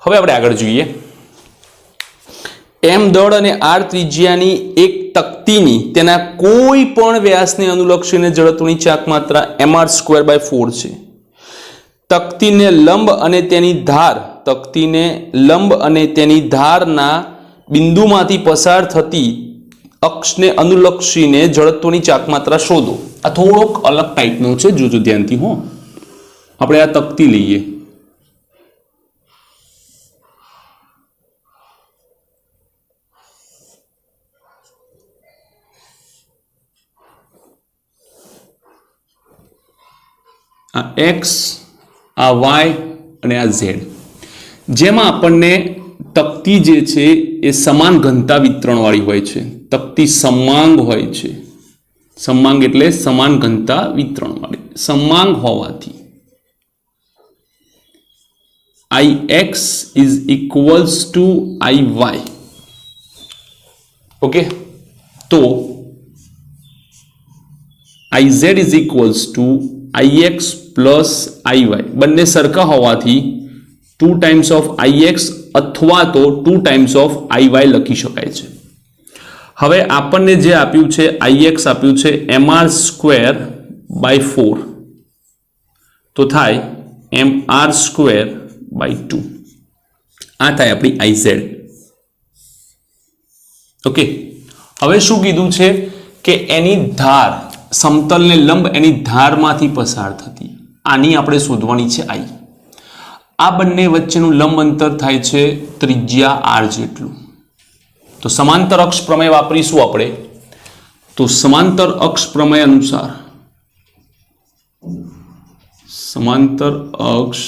હવે આપણે આગળ જોઈએ. m દળ અને r ત્રિજ્યાની એક તક્તીની તેના કોઈ પણ વ્યાસને અનુલક્ષીને જડત્વની ચાકમાત્રા mr²/4 છે. તક્તીને લંબ અને તેની ધારના બિંદુમાંથી પસાર થતી અક્ષને અનુલક્ષીને જડત્વની ચાકમાત્રા શોધો. આ થોડોક અલગ ટાઈપનો છે, જોજો ધ્યાનથી. હો, આપણે આ તક્તી લઈએ. આ x, આ y અને આ z, જેમાં આપણને તક્તી જે છે એ સમાન ઘનતા વિતરણ વાળી હોય છે. તક્તી સમાંગ હોય છે. સમાંગ એટલે સમાન ઘનતા વિતરણ વાળી. સમાંગ હોવાથી Ix is equals to Iy. Okay, તો Iz is equals to Ix plus Iy. બંને સરખા હોવાથી 2 times of Ix અથવા તો 2 times of Iy લખી શકાય છે. હવે આપણને જે આપ્યું છે Ix આપ્યું છે mr²/4, તો થાય mr²/2. આ થાય આપણી Iz. ઓકે, હવે શું કીધું છે કે એની ધાર, સમતલને લંબ એની ધારમાંથી પસાર થતી, આની આપણે શોધવાની છે I. આ બંને વચ્ચેનું લંબ અંતર થાય છે ત્રિજ્યા r જેટલું. તો સમાંતર અક્ષ પ્રમેય વાપરીશું આપણે. તો સમાંતર અક્ષ પ્રમેય અનુસાર સમાંતર અક્ષ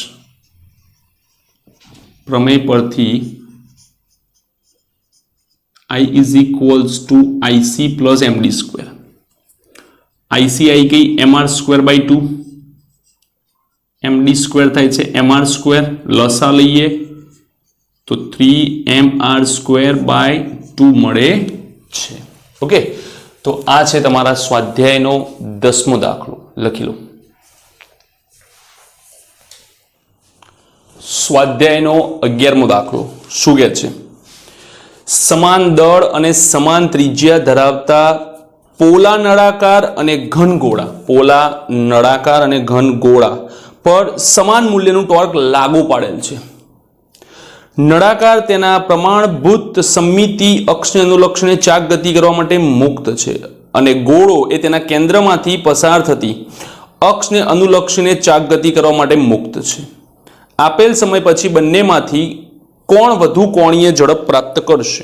પ્રમેય પરથી I is equals to IC plus MD². IC આવી ગઈ mr²/2, MD² થાય છે mr². લસા લઈએ તો 3mr²/2 2 મળે છે. ઓકે, તો આ છે તમારા સ્વાધ્યાયનો 10મો દાખલો. લખી લો. સ્વાધ્યાયનો 11મો દાખલો શું કહે છે? સમાન દળ અને સમાન ત્રિજ્યા ધરાવતા પોલા નળાકાર અને ઘન ગોળા, પોલા નળાકાર અને ઘન ગોળા પર સમાન મૂલ્યનું ટોર્ક લાગુ પાડેલ છે. નળાકાર તેના પ્રમાણભૂત સમમિતિ અક્ષને અનુલક્ષીને ચાક ગતિ કરવા માટે મુક્ત છે અને ગોળો એ તેના કેન્દ્રમાંથી પસાર થતી અક્ષને અનુલક્ષીને ચાક ગતિ કરવા માટે મુક્ત છે. આપેલ સમય પછી બંનેમાંથી કોણ વધુ કોણીય ઝડપ પ્રાપ્ત કરશે?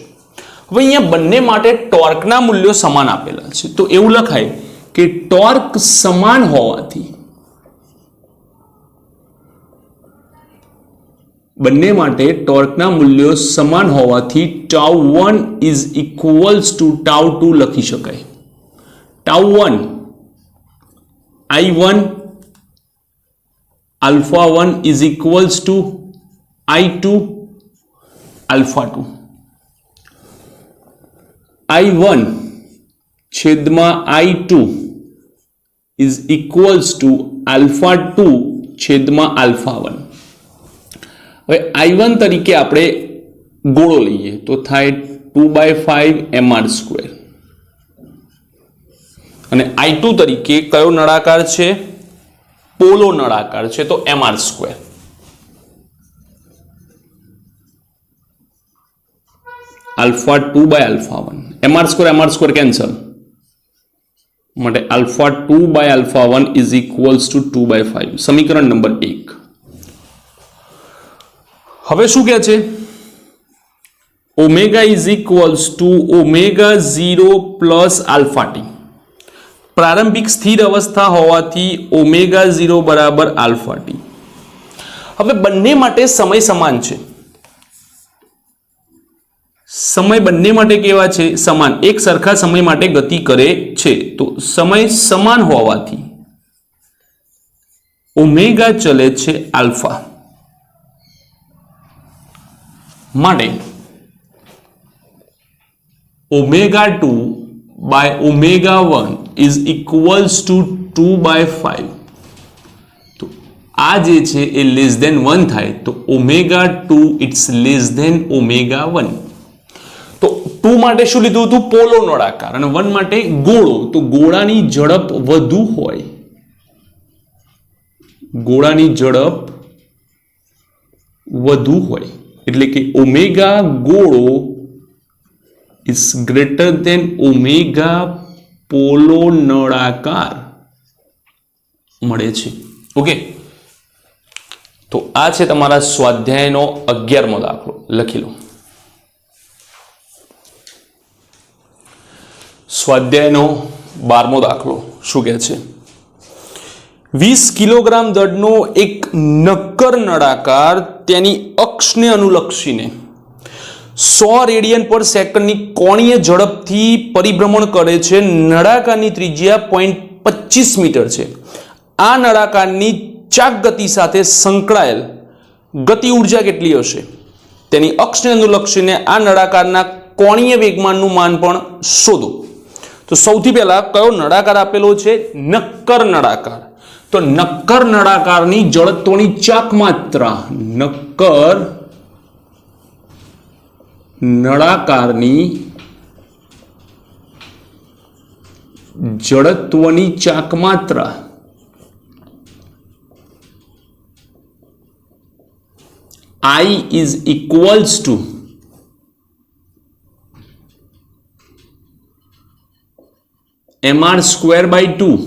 હવે અહીંયા બંને માટે ટોર્કના મૂલ્યો સમાન આપેલા છે, તો એવું લખાય કે ટોર્ક સમાન હોવાથી બંને માટે ટોર્કના મૂલ્યો સમાન હોવાથી τ1 ઇઝ ઇક્વલ્સ ટુ τ2 લખી શકાય. τ1 I1 α1 is equals two I2 α2. I1 છેદમાં I2 ઇઝ ઇક્વલ્સ ટુ α2 છેદમાં α1. હવે I1 તરીકે આપણે ગોળો લઈએ તો થાય 2/5 mr². અને I2 તરીકે કયો નળાકાર છે? પોલો નળાકાર છે, તો mr². α2/α1 mr² કેન્સલ માટે α2/α1 ઇઝ ઇક્વલ્સ ટુ 2/5. સમીકરણ નંબર 1. હવે શું કહે છે? Omega is equals to ω0 plus α t. પ્રારંભિક સ્થિર અવસ્થા હોવાથી ω0 બરાબર α t. હવે બંને માટે સમય સમાન છે. સમય બંને માટે કેવા છે? સમાન. એક સરખા સમય માટે ગતિ કરે છે, તો સમય સમાન હોવાથી ઓમેગા ચલે છે આલ્ફા. માટે ω2 બાય ω1 ઇઝ ઇક્વલ્સ ટુ 2/5. તો આ જે છે એ લેસ ધેન 1 થાય, તો ω2 ઇટ્સ લેસ ધેન ω1. તો 2 માટે શું લીધું હતું? પોલો નળાકાર. અને 1 માટે ગોળો. તો ગોળાની ઝડપ વધુ હોય, ગોળાની ઝડપ વધુ હોય એટલે કે ઓમેગા ગોળો ઇઝ ગ્રેટર ધેન ઓમેગા પોલો નળાકાર મળે છે. ઓકે, તો આ છે તમારા સ્વાધ્યાયનો 11મો દાખલો. લખી લો. સ્વાધ્યાયનો 12મો દાખલો શું કહે છે? 20 કિલોગ્રામ દળનો એક નક્કર નળાકાર તેની અક્ષને અનુલક્ષીને 100 રેડિયન પર સેકન્ડની કોણીય ઝડપથી પરિભ્રમણ કરે છે. નળાકારની ત્રિજ્યા 0.25 મીટર છે. આ નળાકારની ચાક ગતિ સાથે સંકળાયેલ ગતિ ઉર્જા કેટલી હશે? તેની અક્ષને અનુલક્ષીને આ નળાકારના કોણીય વેગમાનનું માન પણ શોધો. તો સૌથી પહેલા કયો નળાકાર આપેલો છે? નક્કર નળાકાર. તો નક્કર નળાકારની જડત્વની ચાક માત્રા, નક્કર નળાકારની જડત્વની ચાક માત્રા I is equals to mr²/2.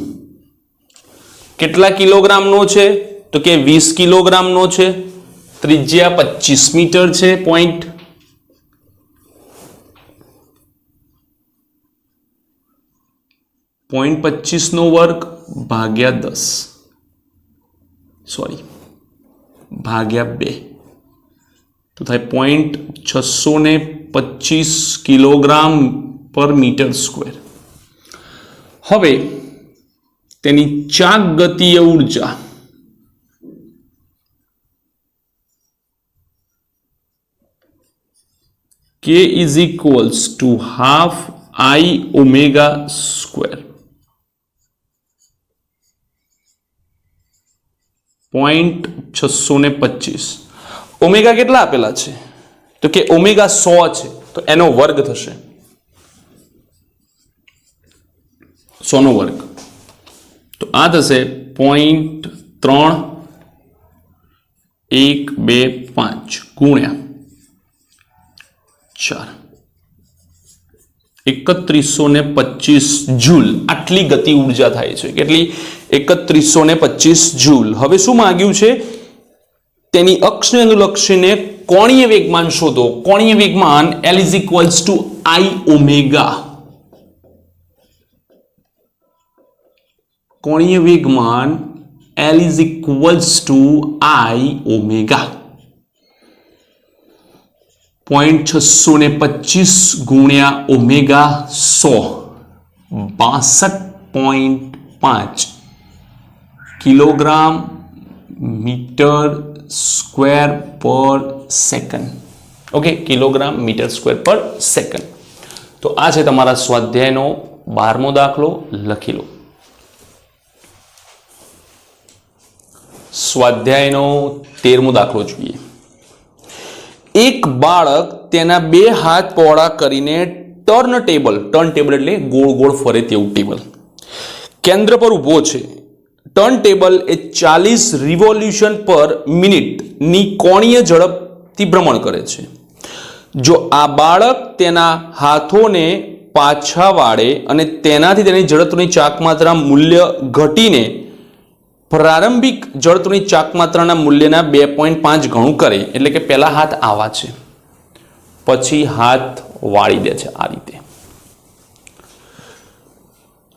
કેટલા કિલોગ્રામનો છે? તો કે 20 કિલોગ્રામનો છે. ત્રિજ્યા 25 મીટર છે. 0.25 નો વર્ગ ભાગ્યા 10, સોરી ભાગ્યા 2, તો થાય 0.625 કિલોગ્રામ પર મીટર સ્ક્વેર. હવે તેની ચાક ગતિય ઉર્જા K is equals to half I omega square. 0.625 omega કેટલા આપેલા છે તો કે ઓમેગા 100 છે તો એનો વર્ગ થશે 100 નો વર્ગ તો આ થશે 0.3125 ગુણ્યા 4 3125 જૂલ આટલી ગતિ ઉર્જા થાય છે કેટલી 3125 જૂલ હવે શું માંગ્યું છે તેની અક્ષને અનુલક્ષીને કોણીય વેગમાન શોધો કોણીય વેગમાન L is equals to I omega કોણીય વેગમાન L is equals to I omega 0.625 ગુણ્યા omega 100 62.5 kilogram metre square per second okay kilogram metre square per second તો આ છે તમારા સ્વાધ્યાયનો 12મો દાખલો લખી લો સ્વાધ્યાયનો 13મો દાખલો જોઈએ એક બાળક તેના બે હાથ પહોળા કરીને ટર્ન ટેબલ એટલે ગોળ ગોળ ફરે તેવું ટેબલ કેન્દ્ર પર ઊભો છે ટર્ન ટેબલ એ 40 રિવોલ્યુશન પર મિનિટ ની કોણીય ઝડપથી ભ્રમણ કરે છે જો આ બાળક તેના હાથોને પાછા વાળે અને તેનાથી તેની જડત્વની ચાકમાત્રા મૂલ્ય ઘટીને પ્રારંભિક જડત્વની ચાકમાત્રાના મૂલ્યના 2.5 ગણું કરે એટલે કે પહેલા હાથ આવા છે પછી હાથ વાળી દે છે આ રીતે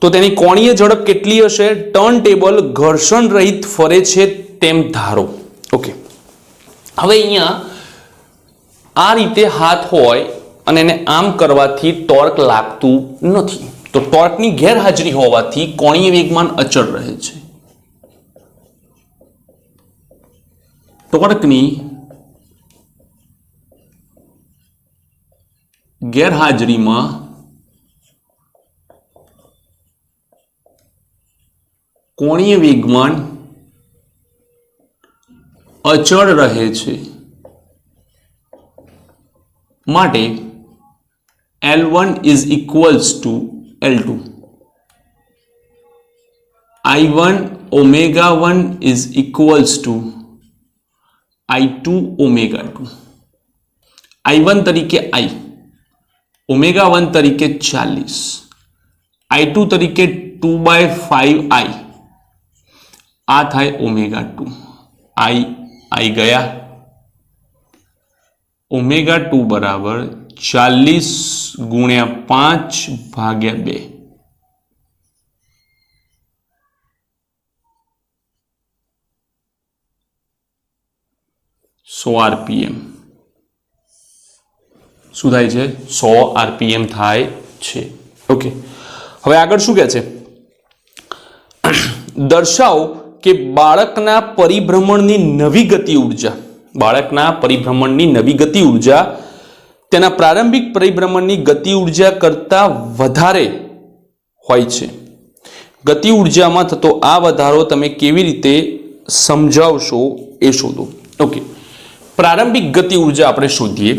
તો તેની કોણીય ઝડપ કેટલી હશે ટર્ન ટેબલ ઘર્ષણ રહિત ફરે છે તેમ ધારો ઓકે હવે અહીંયા આ રીતે હાથ હોય અને એને આમ કરવાથી ટોર્ક લાગતું નથી તો ટોર્કની ગેરહાજરી હોવાથી કોણીય વેગમાન અચળ રહે છે ટોર્કની ગેરહાજરીમાં કોણીય વેગમાન અચળ રહે છે માટે L1 is equals to L2 I1 omega 1 is equals to I2 omega 2 I1 તરીકે I omega 1 તરીકે 40 I2 તરીકે 2/5 I આ થાય ઓમેગા 2 I ગયા ઓમેગા 2 બરાબર 40 ગુણ્યા 5 ભાગ્યા 2 100 RPM શું થાય છે 100 RPM થાય છે ઓકે હવે આગળ શું કહે છે દર્શાવો કે બાળકના પરિભ્રમણની નવી ગતિ ઉર્જા તેના પ્રારંભિક પરિભ્રમણની ગતિ ઉર્જા કરતા વધારે હોય છે ગતિ ઉર્જામાં થતો આ વધારો તમે કેવી રીતે સમજાવશો એ શોધો ઓકે પ્રારંભિક ગતિ ઉર્જા આપણે શોધીએ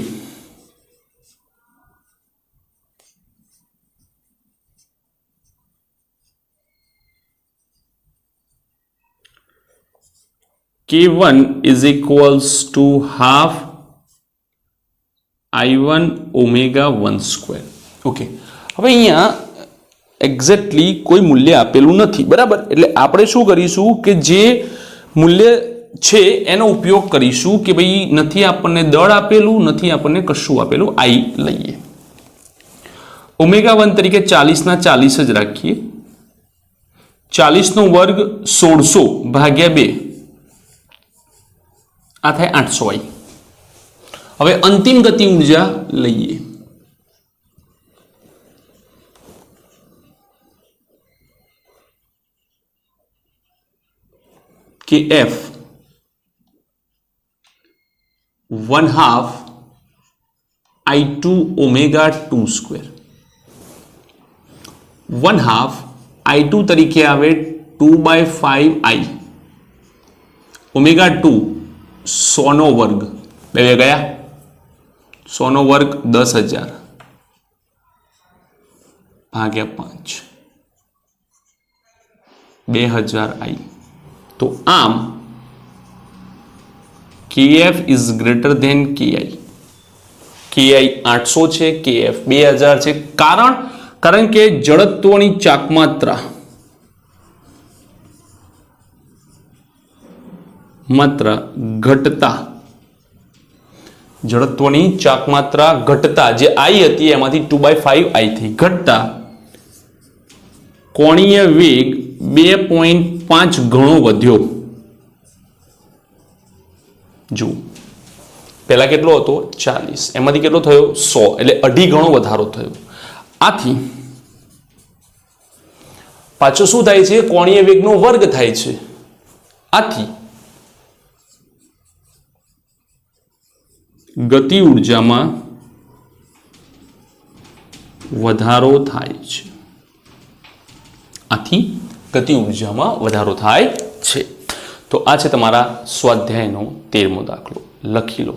K1 is equals to half I1 omega 1 square okay હવે અહીંયા એક્ઝેક્ટલી કોઈ મૂલ્ય આપેલું નથી બરાબર એટલે આપણે શું કરીશું કે જે મૂલ્ય છે એનો ઉપયોગ કરીશું કે ભાઈ નથી આપણને દળ આપેલું નથી આપણને કશું આપેલું I લઈએ ઓમેગા 1 તરીકે 40 ના 40 જ રાખીએ 40 નો વર્ગ 1600 ભાગ્યા 2 આ થાય 800 I હવે અંતિમ ગતિ ઉર્જા લઈએ કે F 1/2 I2 omega 2 square 1/2 I2 તરીકે આવે 2/5 I ઓમેગા 2 100 નો વર્ગ બે ગયા 100 નો વર્ગ 10,000 ભાગ્યા 5 2000 I તો આમ KF is greater than KI. KI 800 છે, KF 2000 છે. કારણ કે જડત્વની ચાકમાત્રા ઘટતા જડત્વની ચાકમાત્રા ઘટતા જે I હતી એમાંથી 2/5 I થઈ ઘટતા કોણીય વેગ 2.5 ગણો વધ્યો. જો પહેલા કેટલો હતો 40 એમાંથી કેટલો થયો 100 એટલે 2.5 ગણો વધારો થયો. આથી પાછો શું થાય છે કોણીય વેગનો વર્ગ થાય છે. આથી ગતિ ઉર્જામાં વધારો થાય છે. તો આ છે તમારા સ્વાધ્યાયનો 13મો દાખલો. લખી લો.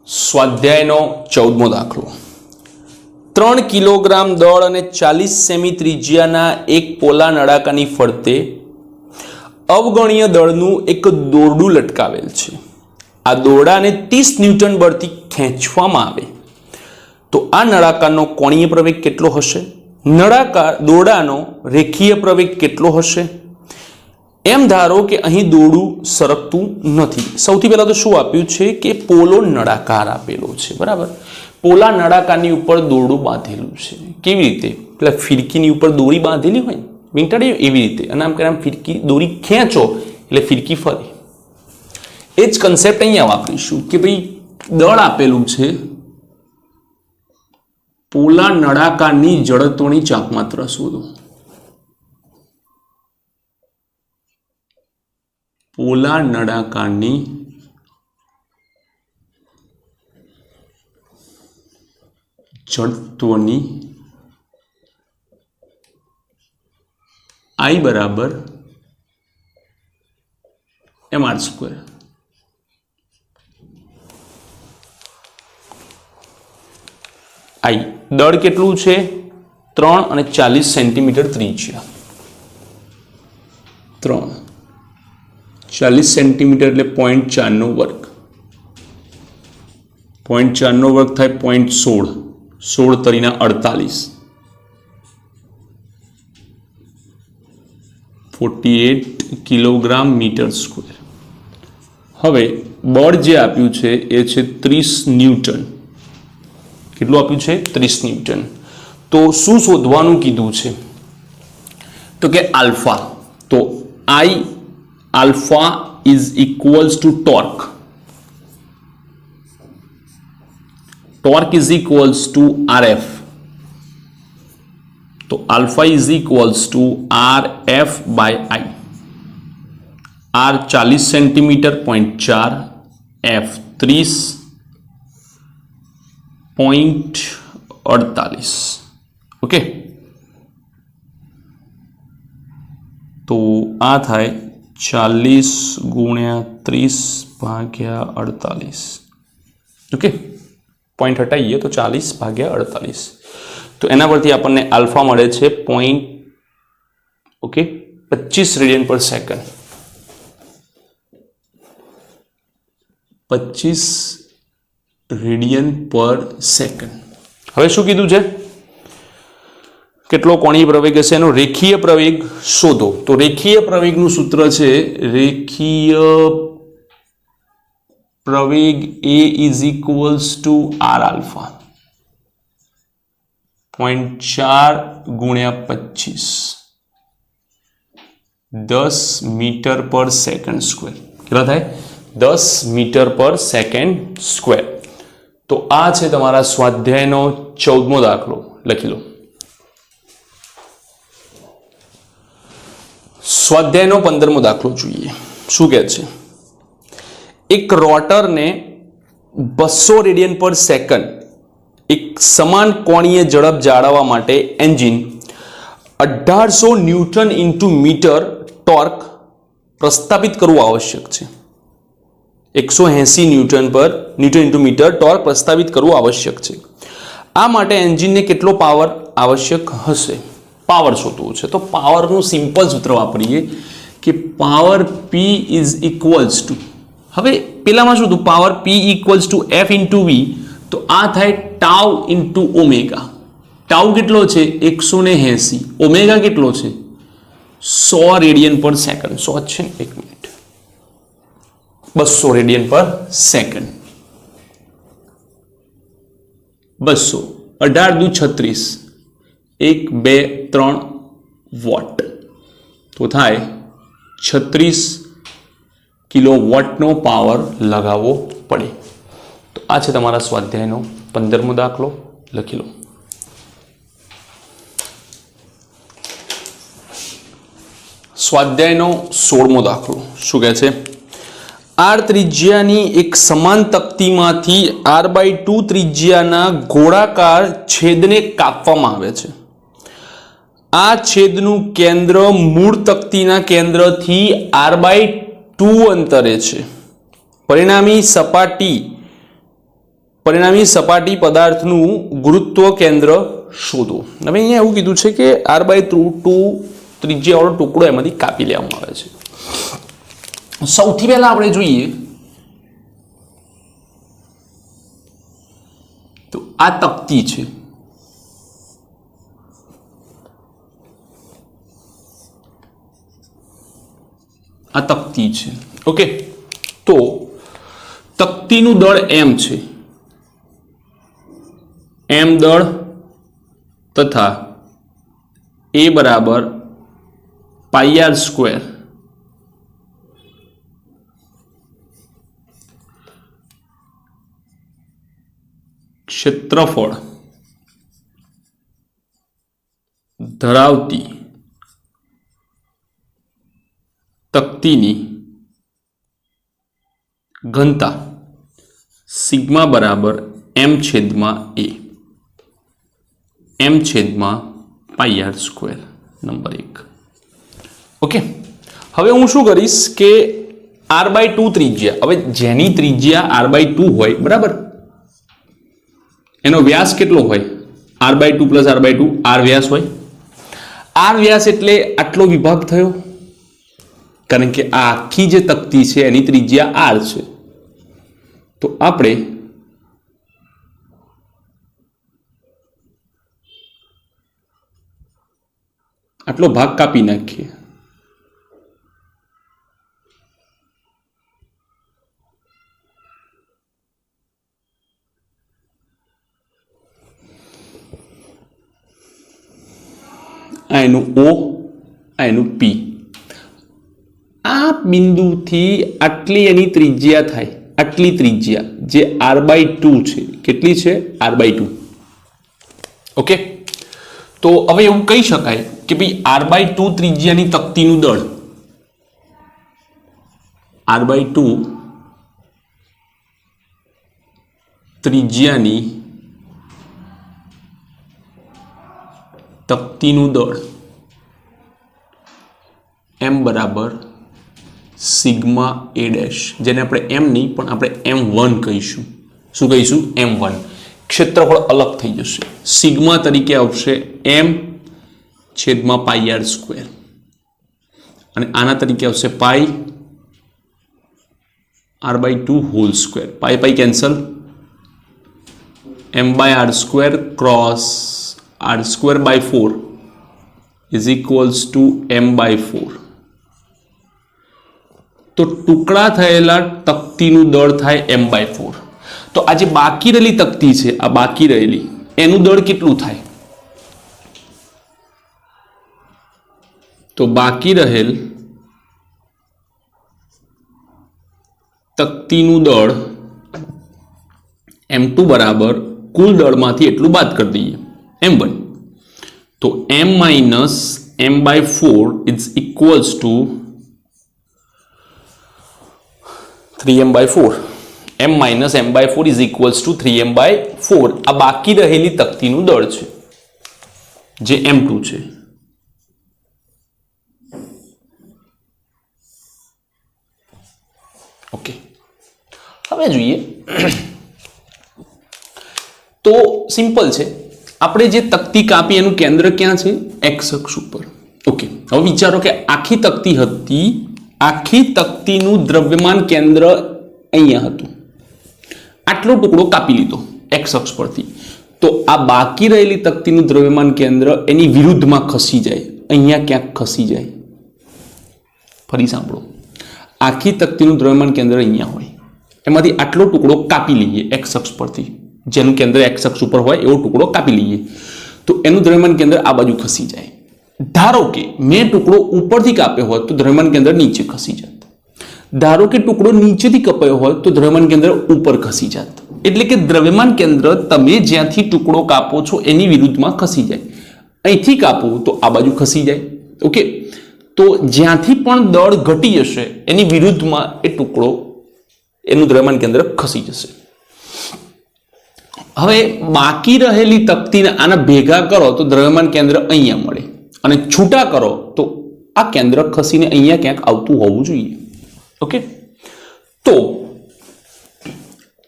સ્વાધ્યાયનો 14મો દાખલો. 3 કિલોગ્રામ દળ અને 40 સેમી ત્રિજ્યાના એક પોલા નળાકારની ફરતે અવગણીય દળનું એક દોરડું લટકાવેલ છે. આ દોરડાને 30 ન્યૂટન બળથી ખેંચવામાં આવે તો આ નળાકારનો કોણીય પ્રવેગ કેટલો હશે? દોરડાનો રેખીય પ્રવેગ કેટલો હશે? એમ ધારો કે અહીં દોરડું સરકતું નથી. સૌથી પહેલા તો શું આપ્યું છે કે પોલો નળાકાર આપેલો છે. બરાબર, પોલા નળાકારની ઉપર દોરડું બાંધેલું છે. કેવી રીતે? પેલા ફિરકીની ઉપર દોરી બાંધેલી હોય ને વીંટાળી એવી રીતે, અને આમ કે આમ ફિરકી દોરી ખેંચો એટલે ફિરકી ફરે. એ જ કન્સેપ્ટ અહીંયા વાપરીશું કે ભાઈ દળ આપેલું છે, પોલા નળાકારની જડત્વની ચાકમાત્રા શોધો. પોલા નળાકારની જડત્વની I બરાબર mr². I દળ કેટલું છે? 3 અને 40 સેન્ટીમીટર ત્રિજ્યા. 3 40 સેન્ટીમીટર એટલે 0.4 નો વર્ગ. 0.4 નો વર્ગ થાય 0.16. 16 તરીના 48. 48 કિલોગ્રામ મીટર સ્ક્વેર. હવે બળ જે આપ્યું છે એ છે 30 ન્યૂટન. કેટલું આપ્યું છે? 30 ન્યૂટન. તો શું શોધવાનું કીધું છે? તો કે આલ્ફા. તો I alpha is equals to torque. Torque is equals to RF. તો alpha is equals to RF by I. R 40 centimetre 0.4, F 30.48. Okay, તો આ થાય 40 ગુણ્યા 30 ભાગ્યા 48. ઓકે, પોઈન્ટ હટાવીએ તો 40 ભાગ્યા 48. તો એના પરથી આપણને આલ્ફા મળે છે 25 રેડિયન પર સેકન્ડ. 25 રેડિયન પર સેકન્ડ. હવે શું કીધું છે? કેટલો કોણીય પ્રવેગ હશે? એનો રેખીય પ્રવેગ શોધો. તો રેખીય પ્રવેગનું સૂત્ર છે રેખીય પ્રવેગ A is equals to R alpha. 0.4 ગુણ્યા 25 10 મીટર પર સેકન્ડ સ્ક્વેર. કેટલા થાય? 10 મીટર પર સેકન્ડ સ્ક્વેર. તો આ છે તમારા સ્વાધ્યાયનો 14મો દાખલો. લખી લો. સ્વાધ્યાયનો 15મો દાખલો જોઈએ. શું કહે છે? એક રોટરને 200 રેડિયન પર સેકન્ડ એક સમાન કોણીય ઝડપ જાળવવા માટે engine 1800 newton into metre torque પ્રસ્થાપિત કરવું આવશ્યક છે. 180 ન્યૂટન ઇન્ટુ મીટર ટોર્ક પ્રસ્થાપિત કરવું આવશ્યક છે. આ માટે એન્જિનને કેટલો પાવર આવશ્યક હશે? પાવર શોધવું છે. તો પાવરનું સિમ્પલ સૂત્ર વાપરીએ કે power P is equals two, હવે પેલામાં શું હતું? Power P equals to F into V, તો આ થાય ટાઉ ઇન્ટુ ઓમેગા. ટાઉ કેટલો છે? 180. ઓમેગા કેટલો છે? 100 રેડિયન પર સેકન્ડ. 100 છે ને, 1 મિનિટ, 200 રેડિયન પર સેકન્ડ. 200, 18 દુ 36, 1 2 3 વોટ, તો થાય 36 કિલોવોટનો પાવર લગાવવો પડે. તો આ છે તમારા સ્વાધ્યાયનો 15મો દાખલો. લખી લો. સ્વાધ્યાયનો 16મો દાખલો શું કહે છે? આર ત્રિજ્યાની એક સમાન તકતીમાંથી r/2 ત્રિજ્યાના ગોળાકાર છેદને કાપવામાં આવે છે. આ છેદનું કેન્દ્ર મૂળ તકતીના કેન્દ્રથી r/2 અંતરે છે. પરિણામી સપાટી પદાર્થનું ગુરુત્વ કેન્દ્ર શોધો. હવે અહીંયા એવું કીધું છે કે r/2 ત્રિજ્યાવાળો ટુકડો એમાંથી કાપી લેવામાં આવે છે. સૌથી પહેલા આપણે જોઈએ તો આ તકતી છે. આ તકતી છે. ઓકે, તો તકતીનું દળ m છે. m દળ તથા a બરાબર πr². ક્ષેત્રફળ ધરાવતી તકતીની ઘનતા સિગ્મા બરાબર m/a, m/πr². નંબર 1. ઓકે, હવે હું શું કરીશ કે r/2 ત્રિજ્યા, હવે જેની ત્રિજ્યા r/2 હોય, બરાબર, એનો વ્યાસ કેટલો હોય? r/2 પ્લસ r/2, r વ્યાસ હોય. r વ્યાસ એટલે આટલો વિભાગ થયો, કારણ કે આ આખી જે તકતી છે એની ત્રિજ્યા r છે. તો આપણે આટલો ભાગ કાપી નાખીએ. આ એનું O, આ એનું P. આ બિંદુથી આટલી એની ત્રિજ્યા થાય, આટલી ત્રિજ્યા જે r/2 છે. કેટલી છે? r/2. ઓકે, તો હવે એવું કહી શકાય કે ભાઈ r/2 ત્રિજ્યાની તકતીનું દળ, r/2 ત્રિજ્યાની તકતીનું દળ m બરાબર સિગ્મા a', જેને આપણે m નહીં પણ આપણે m1 કહીશું. શું કહીશું? m1. ક્ષેત્રફળ અલગ થઈ જશે. સિગ્મા તરીકે આવશે m/πr², અને આના તરીકે આવશે પાઈ r/2 whole square. Pi pi cancel, m/r² cross r²/4 is equals two m/4. તો ટુકડા થયેલા તકતીનું દળ થાય m/4. તો આ જે બાકી રહેલી તકતી છે, આ બાકી રહેલી, એનું દળ કેટલું થાય? તો બાકી રહેલ તકતીનું દળ m2 બરાબર કુલ દળમાંથી એટલું બાદ કરી દઈએ, m1. તો m minus m/4 is equals two 3m/4 m - m/4 is equals two 3m/4 આ બાકી રહેલી તકતીનું દળ છે જે m2 છે. ઓકે, હવે જોઈએ તો સિમ્પલ છે. આપણે જે તકતી કાપી એનું કેન્દ્ર ક્યાં છે? એક્સ અક્ષ ઉપર. ઓકે, હવે વિચારો કે આખી તકતી હતી, આખી તકતીનું દ્રવ્યમાન કેન્દ્ર અહીંયા હતું. આટલો ટુકડો કાપી લીધો એક્સ અક્ષ પરથી, તો આ બાકી રહેલી તકતીનું દ્રવ્યમાન કેન્દ્ર એની વિરુદ્ધમાં ખસી જાય, અહીંયા ક્યાંક ખસી જાય. ફરી સાંભળો, આખી તકતીનું દ્રવ્યમાન કેન્દ્ર અહીંયા હોય, એમાંથી આટલો ટુકડો કાપી લઈએ એક્સ અક્ષ પરથી, જેનું કેન્દ્ર એક્સ અક્ષ ઉપર હોય એવો ટુકડો કાપી લઈએ, તો એનું દ્રવ્યમાન કેન્દ્ર આ બાજુ ખસી જાય. ધારો કે મેં ટુકડો ઉપરથી કાપ્યો હોત તો દ્રવ્યમાન કેન્દ્ર નીચે ખસી જાત. ધારો કે ટુકડો નીચેથી કપાયો હોય તો દ્રવ્યમાન કેન્દ્ર ઉપર ખસી જાત. એટલે કે દ્રવ્યમાન કેન્દ્ર તમે જ્યાંથી ટુકડો કાપો છો એની વિરુદ્ધમાં ખસી જાય. અહીંથી કાપો તો આ બાજુ ખસી જાય. ઓકે, તો જ્યાંથી પણ દળ ઘટી જશે એની વિરુદ્ધમાં એ ટુકડો એનું દ્રવ્યમાન કેન્દ્ર ખસી જશે. હવે બાકી રહેલી તકતીને આના ભેગા કરો તો દ્રવ્યમાન કેન્દ્ર અહીંયા મળે, અને છૂટા કરો તો આ કેન્દ્ર ખસીને અહીંયા ક્યાંક આવતું હોવું જોઈએ. ઓકે, તો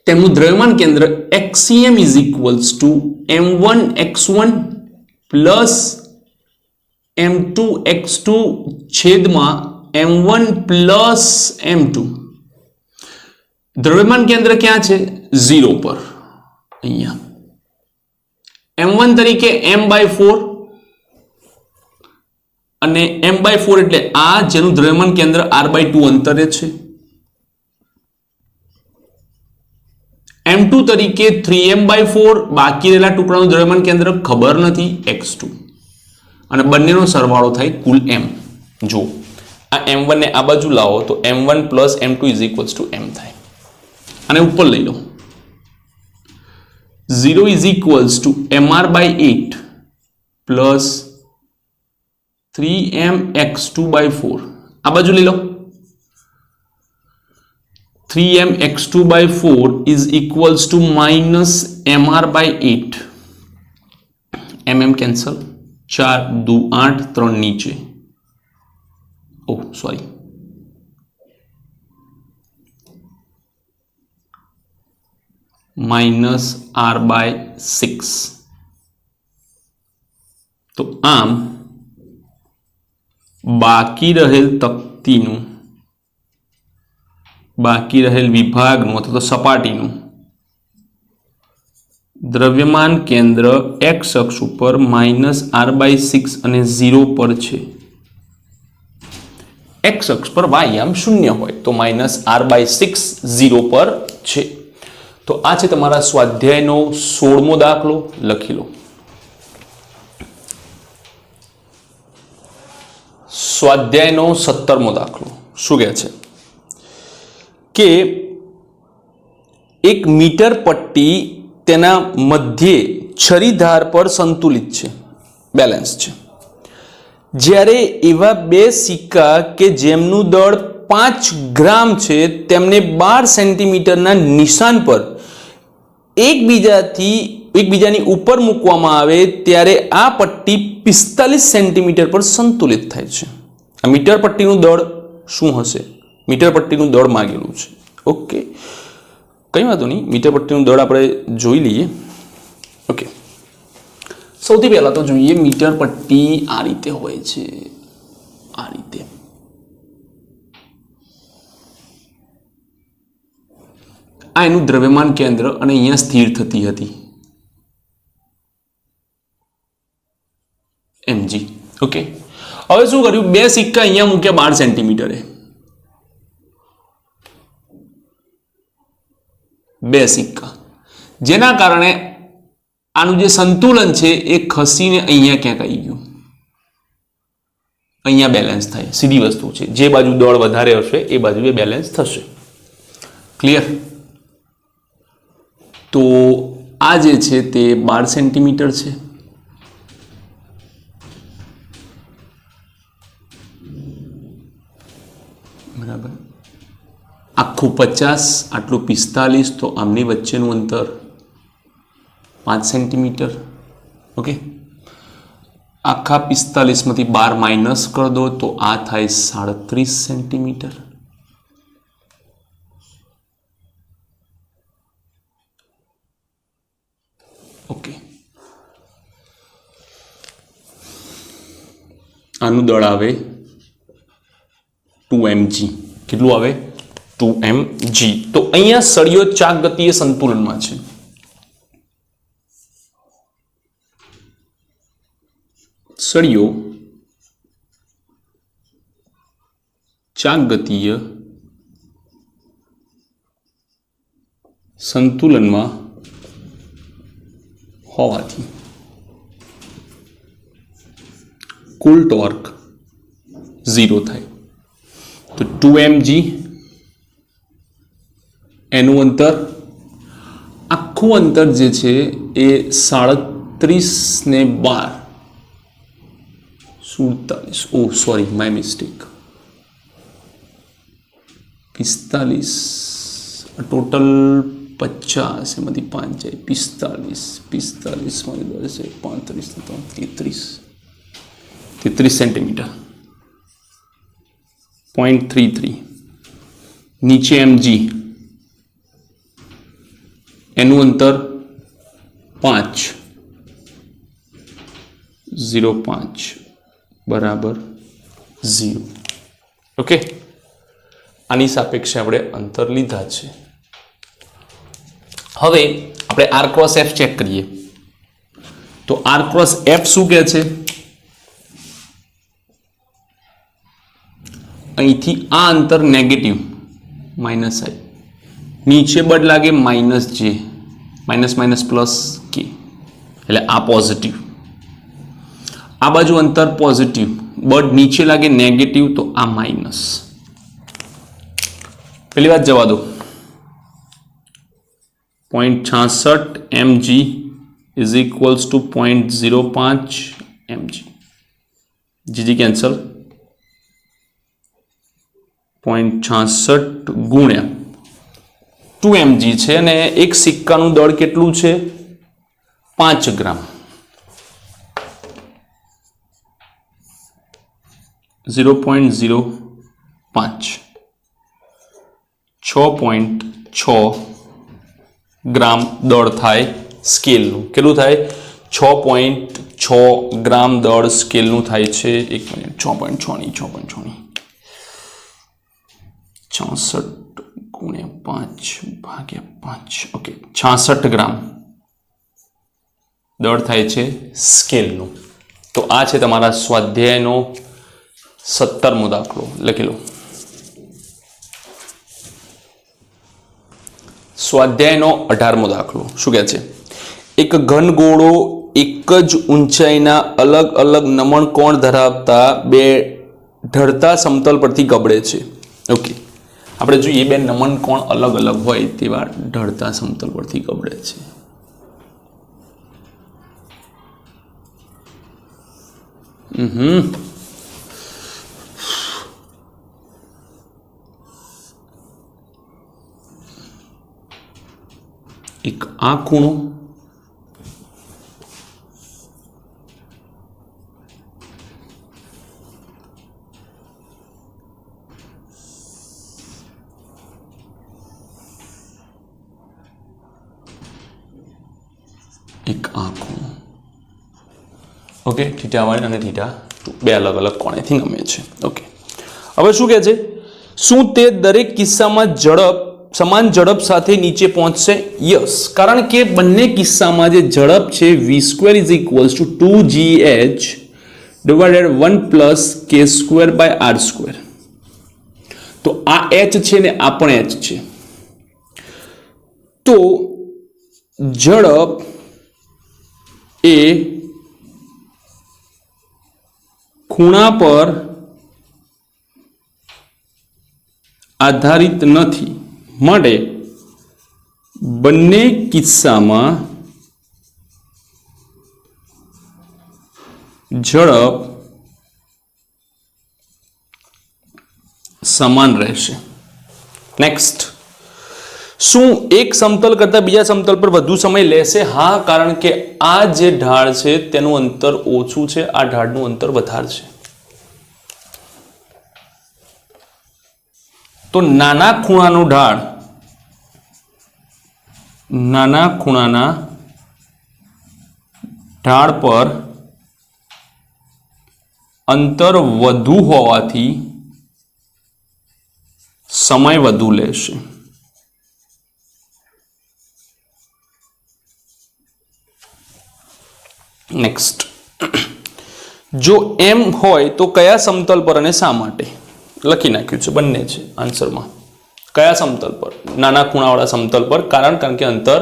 તેમનું દ્રવ્યમાન કેન્દ્ર xcm is equals two m1x1 plus m2x2 છેદમાં m1 પ્લસ m2. દ્રવ્યમાન કેન્દ્ર ક્યાં છે? 0 પર. અહીંયા m1 તરીકે m/4 અને m/4 એટલે આ જેનું દ્રવ્યમાન કેન્દ્ર r/2 અંતરે છે. m2 તરીકે 3m/4 બાકી રહેલા ટુકડાનું દ્રવ્યમાન કેન્દ્ર ખબર નથી, x2, અને બંનેનો સરવાળો થાય કુલ m. જો આ m1 ને આ બાજુ લાવો તો m1 plus m2 is equals two m થાય. અને ઉપર લઈ લો, 0 is equals to mr/8 plus 3mx2/4. આ બાજુ લઈ લો, 3mx2/4 is equals to minus mr/8. mm cancel, 4 2 8 3 નીચે. Oh sorry, minus r/6. તો આમ બાકી રહેલ તકતીનું, બાકી રહેલ વિભાગનું અથવા તો સપાટીનું દ્રવ્યમાન કેન્દ્ર x અક્ષ ઉપર minus r/6 અને 0 પર છે. x અક્ષ પર y આમ 0 હોય તો minus r/6 0 પર છે. તો આ છે તમારા સ્વાધ્યાયનો 16મો દાખલો. લખી લો. સ્વાધ્યાયનો 17મો દાખલો શું કહે છે કે એક મીટર પટ્ટી તેના મધ્યે છરીધાર પર સંતુલિત છે, બેલેન્સ છે. જ્યારે એવા બે સિક્કા કે જેમનું દળ 5 ગ્રામ છે તેમને 12 સેન્ટીમીટરના નિશાન પર એકબીજાની ઉપર મૂકવામાં આવે ત્યારે આ પટ્ટી 45 સેન્ટીમીટર પર સંતુલિત થાય છે. આ મીટર પટ્ટીનું દળ શું હશે? મીટર પટ્ટીનું દળ માંગેલું છે. ઓકે, કઈ વાંધો નહીં, મીટર પટ્ટીનું દળ આપણે જોઈ લઈએ. ઓકે, સૌથી પહેલા તો જોઈએ મીટર પટ્ટી આ રીતે હોય છે, આ રીતે. આ એનું દ્રવ્યમાન કેન્દ્ર અને અહીંયા સ્થિર થતી હતી mg. ઓકે, હવે શું કર્યું? બે સિક્કા અહીંયા મૂક્યા 12 સેન્ટીમીટરે. બે સિક્કા, જેના કારણે આનું જે સંતુલન છે એ ખસીને અહીંયા ક્યાંક આવી ગયું, અહીંયા બેલેન્સ થાય. સીધી વસ્તુ છે, જે બાજુ દળ વધારે હશે એ બાજુ એ બેલેન્સ થશે. ક્લિયર? તો આ જે છે તે 12 સેન્ટીમીટર છે. બરાબર, આ આખું 50, આટલું 45, તો આમની વચ્ચેનું અંતર 5 સેન્ટીમીટર. ઓકે, આખા 45માંથી 12 માઇનસ કરી દો તો આ થાય 37 સેન્ટીમીટર. ઓકે, આનું દળ આવે 2mg. કેટલું આવે? 2mg. તો અહીંયા સળિયો ચાક ગતિએ સંતુલનમાં છે. સળિયો ચાક ગતિય સંતુલનમાં હોવાથી કુલ ટોર્ક 0 થાય. તો 2mg, એનું અંતર, આખું અંતર જે છે એ 37 ને 12, 47, ઓ સોરી માય મિસ્ટેક, 45, ટોટલ 50, એમાંથી 5 જાય 45, 45 35 સેન્ટીમીટર. 0.33. નીચે mg, એનું અંતર 5, 0.5 બરાબર 0. ઓકે, આની સાપેક્ષે આપણે અંતર લીધા છે. હવે આપણે r ક્રોસ f ચેક કરીએ. તો r ક્રોસ f શું કહે છે? અહીંથી આ અંતર નેગેટિવ, માઇનસ i, નીચે બળ લાગે minus j, minus minus plus k, એટલે આ પોઝિટિવ. આ બાજુ અંતર પોઝિટિવ, બળ નીચે લાગે નેગેટિવ, તો આ માઇનસ. પેલી વાત જવા દો. 0.66 mg is equals to 0.05 mg. જીજી cancel. 0.66 ગુણ્યા 2 mg છે અને એક સિક્કાનું દળ કેટલું છે? 5 ગ્રામ. 0.05, 6.6 ગ્રામ દળ થાય સ્કેલનું. કેટલું થાય? 6.6 ગ્રામ દળ સ્કેલનું થાય છે. 1 મિનિટ, 6.6 ની 66 ગુણ્યા 5 ભાગ્યા 5. ઓકે, 66 ગ્રામ દળ થાય છે સ્કેલનું. તો આ છે તમારા સ્વાધ્યાયનો 17મો દાખલો. લખી લો. સ્વાધ્યાયનો 18મો દાખલો શું કહે છે? એક ઘન ગોળો એક જ ઊંચાઈના અલગ અલગ નમણ કોણ ધરાવતા બે ઢળતા સમતલ પરથી ગબડે છે. ઓકે, આપણે જોઈએ બે નમન કોણ અલગ અલગ હોય તેવા ઢળતા સમતલ પરથી ગબડે છે. એક આ ખૂણો, એક આ ખૂણો. ઓકે, θ1 અને θ2 બે અલગ અલગ કોણેથી નમે છે. ઓકે, હવે શું કહે છે? શું તે દરેક કિસ્સામાં સમાન ઝડપ સાથે નીચે પહોંચશે? યસ, કારણ કે બંને કિસ્સામાં જે ઝડપ છે v² = 2gh / 1 + k² / r². તો આ h છે ને આ પણ h છે. તો ઝડપ એ ખૂણા પર આધારિત નથી, માટે બંને કિસ્સામાં ઝડપ સમાન રહેશે. નેક્સ્ટ, શું એક સમતલ કરતા બીજા સમતલ પર વધુ સમય લેશે? હા, કારણ કે આ જે ઢાળ છે તેનું અંતર ઓછું છે, આ ઢાળનું અંતર વધારે છે. તો નાના ખૂણાનો ઢાળ, નાના ખૂણાના ઢાળ પર અંતર વધુ હોવાથી સમય વધુ લેશે. નેક્સ્ટ, જો એમ હોય તો કયા સમતલ પર અને શા માટે? લખી નાખ્યું છે, બંને છે આન્સરમાં. કયા સમતલ પર? નાના ખૂણાવાળા સમતલ પર. કારણ કે અંતર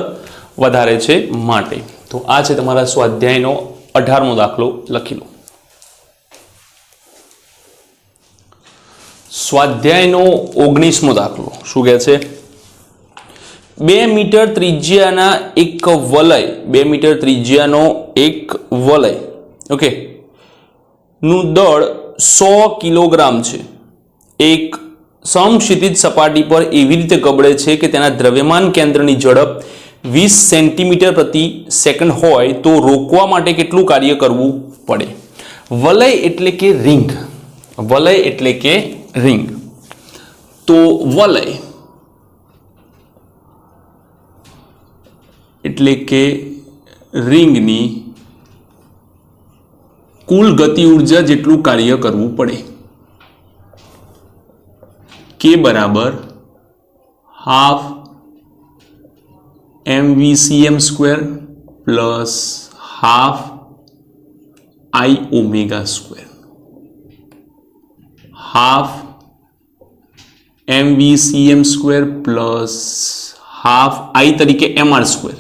વધારે છે માટે. તો આ છે તમારા સ્વાધ્યાયનો 18મો દાખલો. લખી લો. સ્વાધ્યાયનો 19મો દાખલો શું કહે છે? 2 મીટર ત્રિજ્યાના એક વલય, 2 મીટર ત્રિજ્યાનો એક વલય, ઓકે, નું દળ 100 કિલોગ્રામ છે. એક સમક્ષિતિજ સપાટી પર એવી રીતે ગબડે છે કે તેના દ્રવ્યમાન કેન્દ્રની ઝડપ 20 સેન્ટીમીટર પ્રતિ સેકન્ડ હોય તો રોકવા માટે કેટલું કાર્ય કરવું પડે? વલય એટલે કે રિંગ. વલય એટલે કે રિંગ. તો વલય એટલે કે રિંગની કુલ ગતિ ઉર્જા જેટલું કાર્ય કરવું પડે. કે બરાબર half mvcm² plus half I omega. Half mvcm² plus half I તરીકે mr².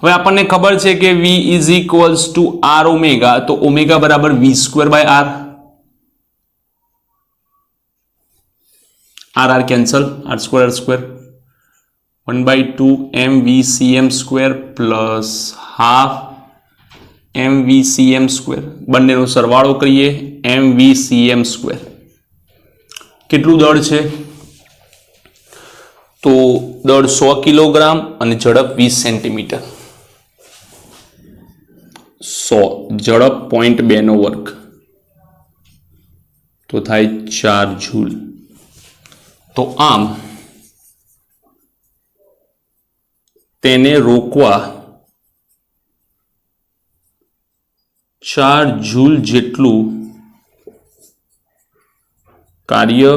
હવે આપણને ખબર છે કે v is equals to r omega, તો ઓમેગા બરાબર v²/r. r cancel, r², 1/2 mvcm² plus half mvcm². બંનેનો સરવાળો કરીએ, mvcm². કેટલું દળ છે? તો દળ 100 કિલોગ્રામ અને ઝડપ 20 સેન્ટીમીટર. 100 ઝડપ 0.2 નો વર્ગ તો થાય 4 જૂલ. તો આમ તેને રોકવા 4 જૂલ જેટલું કાર્ય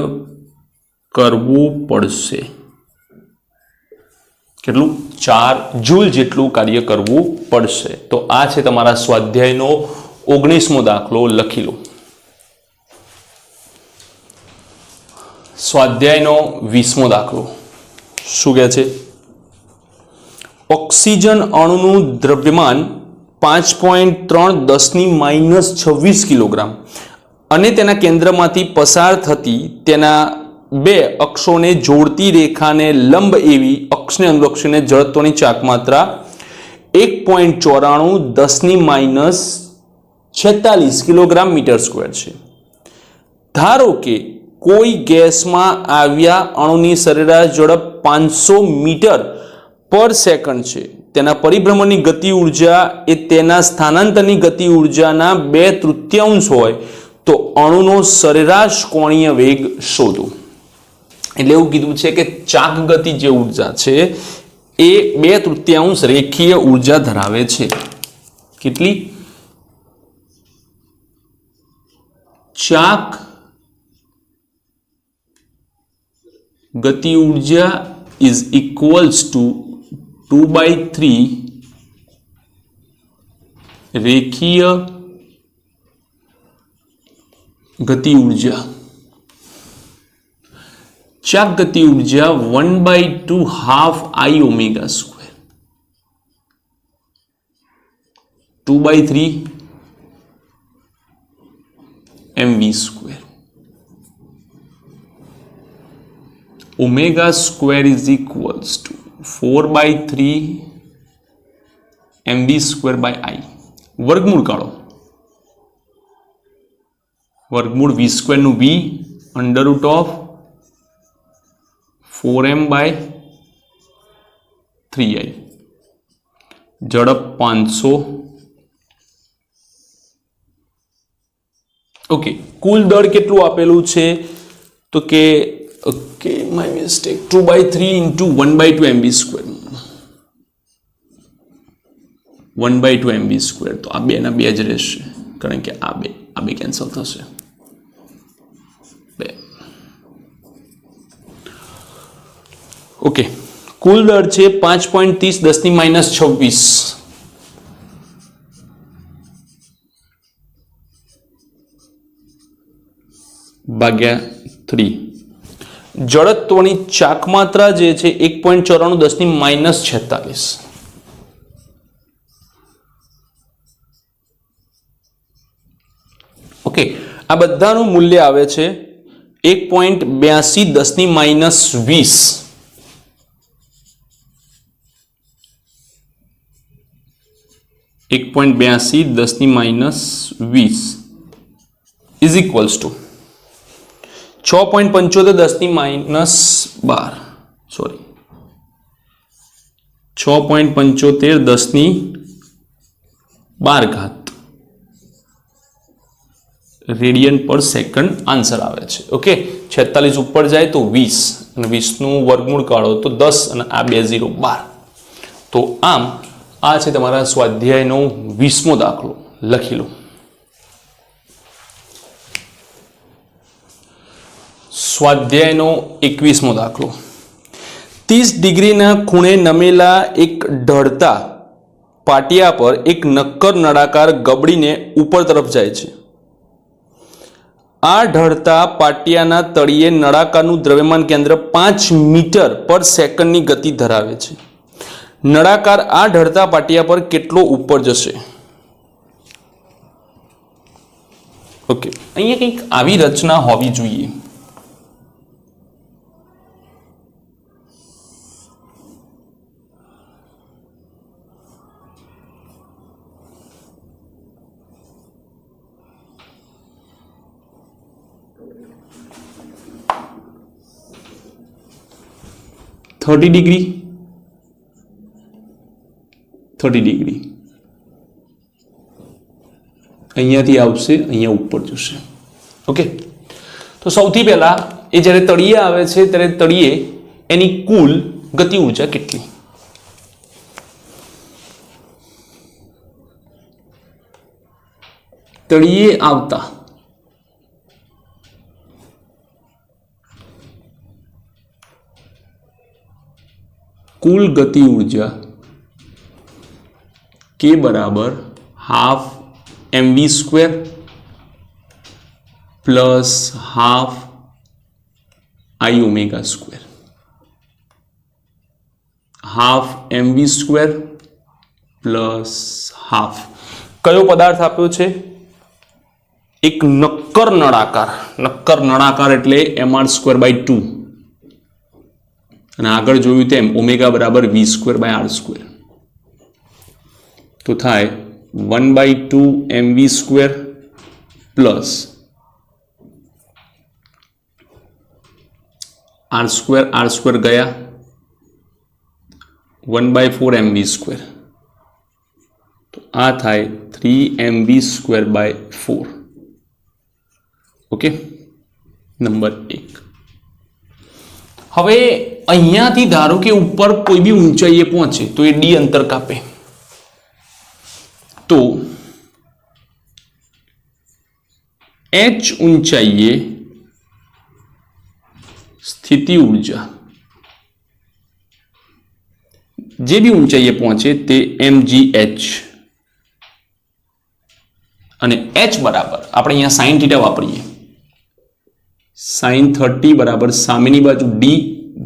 કરવું પડશે. કેટલું? 4 જૂલ જેટલું કાર્ય કરવું પડશે. તો આ છે તમારા સ્વાધ્યાયનો 19મો દાખલો. લખી લો. સ્વાધ્યાયનો 20મો દાખલો શું કહે છે? ઓક્સિજન અણુનું દ્રવ્યમાન 5.3 × 10⁻26 કિલોગ્રામ અને તેના કેન્દ્રમાંથી પસાર થતી તેના બે અક્ષોને જોડતી રેખાને લંબ એવી અક્ષને અનુલક્ષીને જડત્વની ચાક માત્રા 1.94 × 10⁻46 કિલોગ્રામ મીટર² છે. ધારો કે કોઈ ગેસમાં આવ્યા અણુની સરેરાશ ઝડપ 500 મીટર પર સેકન્ડ છે. તેના પરિભ્રમણની ગતિ ઉર્જા એ તેના સ્થાનાંતરની ગતિ ઉર્જાના 2/3 હોય તો અણુનો સરેરાશ કોણીય વેગ શોધો. એટલે એવું કીધું છે કે ચાક ગતિ જે ઉર્જા છે એ 2/3 રેખીય ઉર્જા ધરાવે છે. કેટલી? ચાક ગતિ ઉર્જા ઇઝ ઇક્વલ્સ ટુ 2/3 રેખીય ગતિ ઉર્જા. ચાક ગતિ ઉર્જા 1/2 half I ઓમેગા². 2/3 mv². omega² is equals to 4/3 mv²/I. વર્ગમૂળ કાઢો. વર્ગમૂળ v² નું v, under root of 4m/3i, ઝડપ 500. ઓકે, કુલ દળ કેટલું આપેલું છે તો કે okay my mistake 2/3 into 1/2 mv², 1/2 mv². તો આ બે ના બે જ રહેશે કારણ કે આ બે કેન્સલ થશે. ઓકે, કુલ દળ છે 5.30 10⁻26 ભાગ્યા 3. જડત્વની ચાકમાત્રા જે છે 1.94 10⁻46. ઓકે, આ બધાનું મૂલ્ય આવે છે 1.82 10⁻20. Is equals two 6.75 10⁻12. Sorry, 6.75 10⁻12 radian પર સેકન્ડ આન્સર આવે છે. ઓકે, 46 ઉપર જાય તો 20 અને 20 નું વર્ગમૂળ કાઢો તો 10 અને આ 2 0 12. તો આમ આ છે તમારા સ્વાધ્યાયનો 20મો દાખલો. લખી લો. સ્વાધ્યાયનો 21મો દાખલો. 30 ડિગ્રીના ખૂણે નમેલા એક ઢળતા પાટિયા પર એક નક્કર નળાકાર ગબડીને ઉપર તરફ જાય છે. આ ઢળતા પાટિયાના તળિયે નળાકારનું દ્રવ્યમાન કેન્દ્ર 5 મીટર પર સેકન્ડની ગતિ ધરાવે છે. નળાકાર આ ઢળતા પાટિયા પર કેટલો ઉપર જશે? ઓકે, અહીંયા કંઈક આવી રચના હોવી જોઈએ. थर्टी डिग्री અહીંયાથી આવશે, અહીંયા ઉપર જશે. ઓકે, તો સૌથી પહેલા એ જ્યારે તળિયે આવે છે ત્યારે તળિયે એની કુલ ગતિ ઊર્જા કેટલી? તળિયે આવતા કુલ ગતિ ઊર્જા K बराबर half mv² plus half I ω². Half mv² plus half कयो पदार्थ आप्यो छे? एक नक्कर नळाकार એટલે mr²/2 અને આગળ જોયું તેમ ઓમેગા બરાબર v²/r². તો થાય 1/2 mv² પ્લસ r² ગયા 1/4 mv². તો આ થાય 3 mv²/4. Okay, number 1. હવે અહીંયાથી ધારો કે ઉપર કોઈ બી ઊંચાઈએ પહોંચે તો એ d અંતર કાપે. તો h ઊંચાઈએ સ્થિતિ ઊર્જા જે બી ઊંચાઈએ પહોંચે તે mgh અને h બરાબર આપણે અહીંયા sin θ વાપરીએ. sin 30 બરાબર સામેની બાજુ d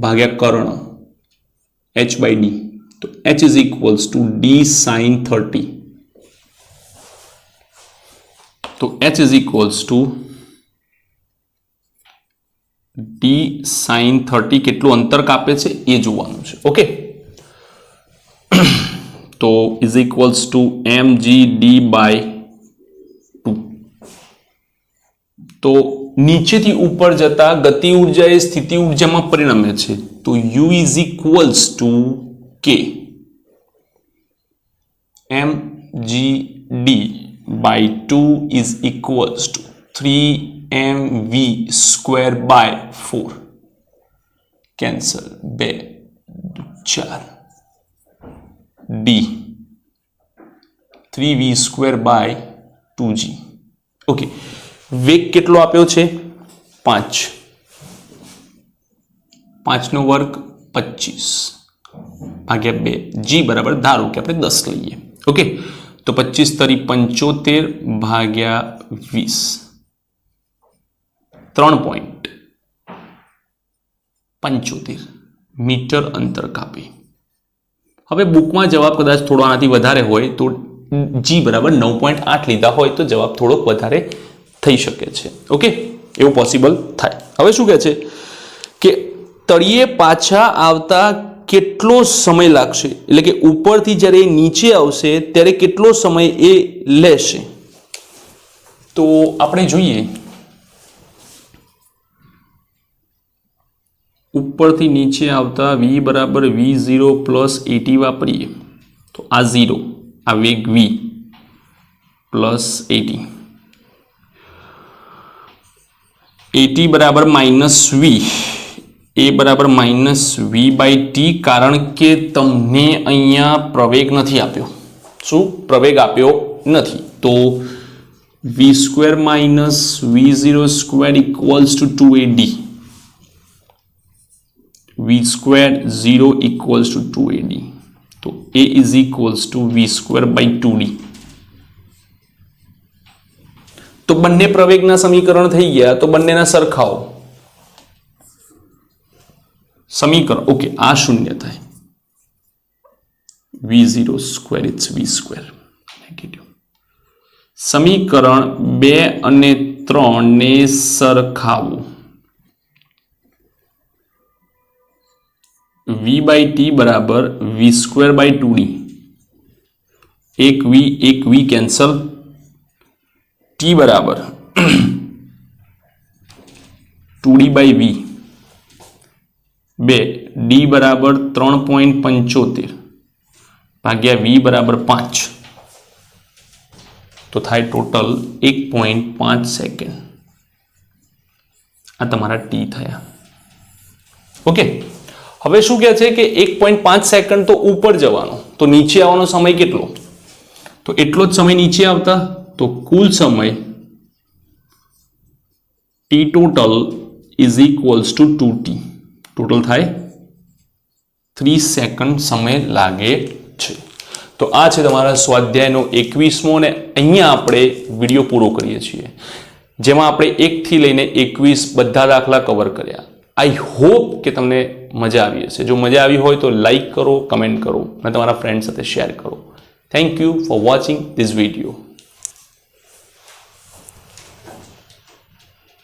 ભાગ્યા કર્ણ h/d. તો h is equals two d sin 30. તો h is equals two d sin 30. કેટલું અંતર કાપે છે એ જોવાનું છે. ઓકે, તો ઇઝ ઇક્વલ્સ ટુ mgd/2. તો નીચેથી ઉપર જતા ગતિ ઉર્જા એ સ્થિતિ ઉર્જામાં પરિણમે છે. તો U is equals two K mgd by 2 is equals to 3mv square by 4. Cancel 2 4 d 3v square by 2g. Okay, વેગ કેટલો આપ્યો છે? 5. 5 નો વર્ગ 25 ભાગ્યા 2. g બરાબર ધારો કે આપણે 10 લઈએ. ઓકે, તો 25 તરી 75 ભાગ્યા 20 3.75 મીટર અંતર કાપી. હવે બુકમાં જવાબ કદાચ થોડો આનાથી વધારે હોય તો g બરાબર 9.8 લીધા હોય તો જવાબ થોડોક વધારે થઈ શકે છે. ઓકે, એવું પોસિબલ થાય. હવે શું કહે છે કે તળિયે પાછા આવતા કેટલો સમય લાગશે, એટલે કે ઉપરથી જ્યારે નીચે આવશે ત્યારે કેટલો સમય એ લેશે. તો આપણે જોઈએ, ઉપરથી નીચે આવતા v બરાબર v0 પ્લસ at વાપરીએ તો આ 0, આ વેગ v પ્લસ at બરાબર માઇનસ v, એ બરાબર માઇનસ v બાય ટી, કારણ કે તમને અહીંયા પ્રવેગ નથી આપ્યો. શું પ્રવેગ આપ્યો નથી? તો v square minus v0 square equals to 2ad, v square 0 equals to 2ad. તો a is equals to v square by 2d. તો બંને પ્રવેગના સમીકરણ થઈ ગયા, તો બંનેના સરખાઓ સમીકરણ. ઓકે, આ શૂન્ય થાય, v0 square it's v square negative. સમીકરણ 2 અને 3 ને સરખાવો. v બાય ટી બરાબર v સ્ક્વેર બાય 2d, એક v કેન્સલ, ટી બરાબર 2d બાય v, 2 ડી બરાબર 3.75 ભાગ્યા v બરાબર 5, તો થાય ટોટલ 1.5 સેકન્ડ. આ તમારા ટી થયા. ઓકે, હવે શું કહે છે કે 1.5 સેકન્ડ તો ઉપર જવાનો, તો નીચે આવવાનો સમય કેટલો? તો એટલો જ સમય નીચે આવતા, તો કુલ સમય T total is equals two 2t. Total થાય 3 સેકન્ડ સમય લાગે છે. તો આ છે તમારા સ્વાધ્યાયનો 21મો, અને અહીંયા આપણે વિડીયો પૂરો કરીએ છીએ, જેમાં આપણે 1 થી લઈને 21 બધા દાખલા કવર કર્યા. આઈ હોપ કે તમને મજા આવી હશે. જો મજા આવી હોય તો લાઈક કરો, કમેન્ટ કરો અને તમારા ફ્રેન્ડ સાથે શેર કરો. Thank you for watching this video.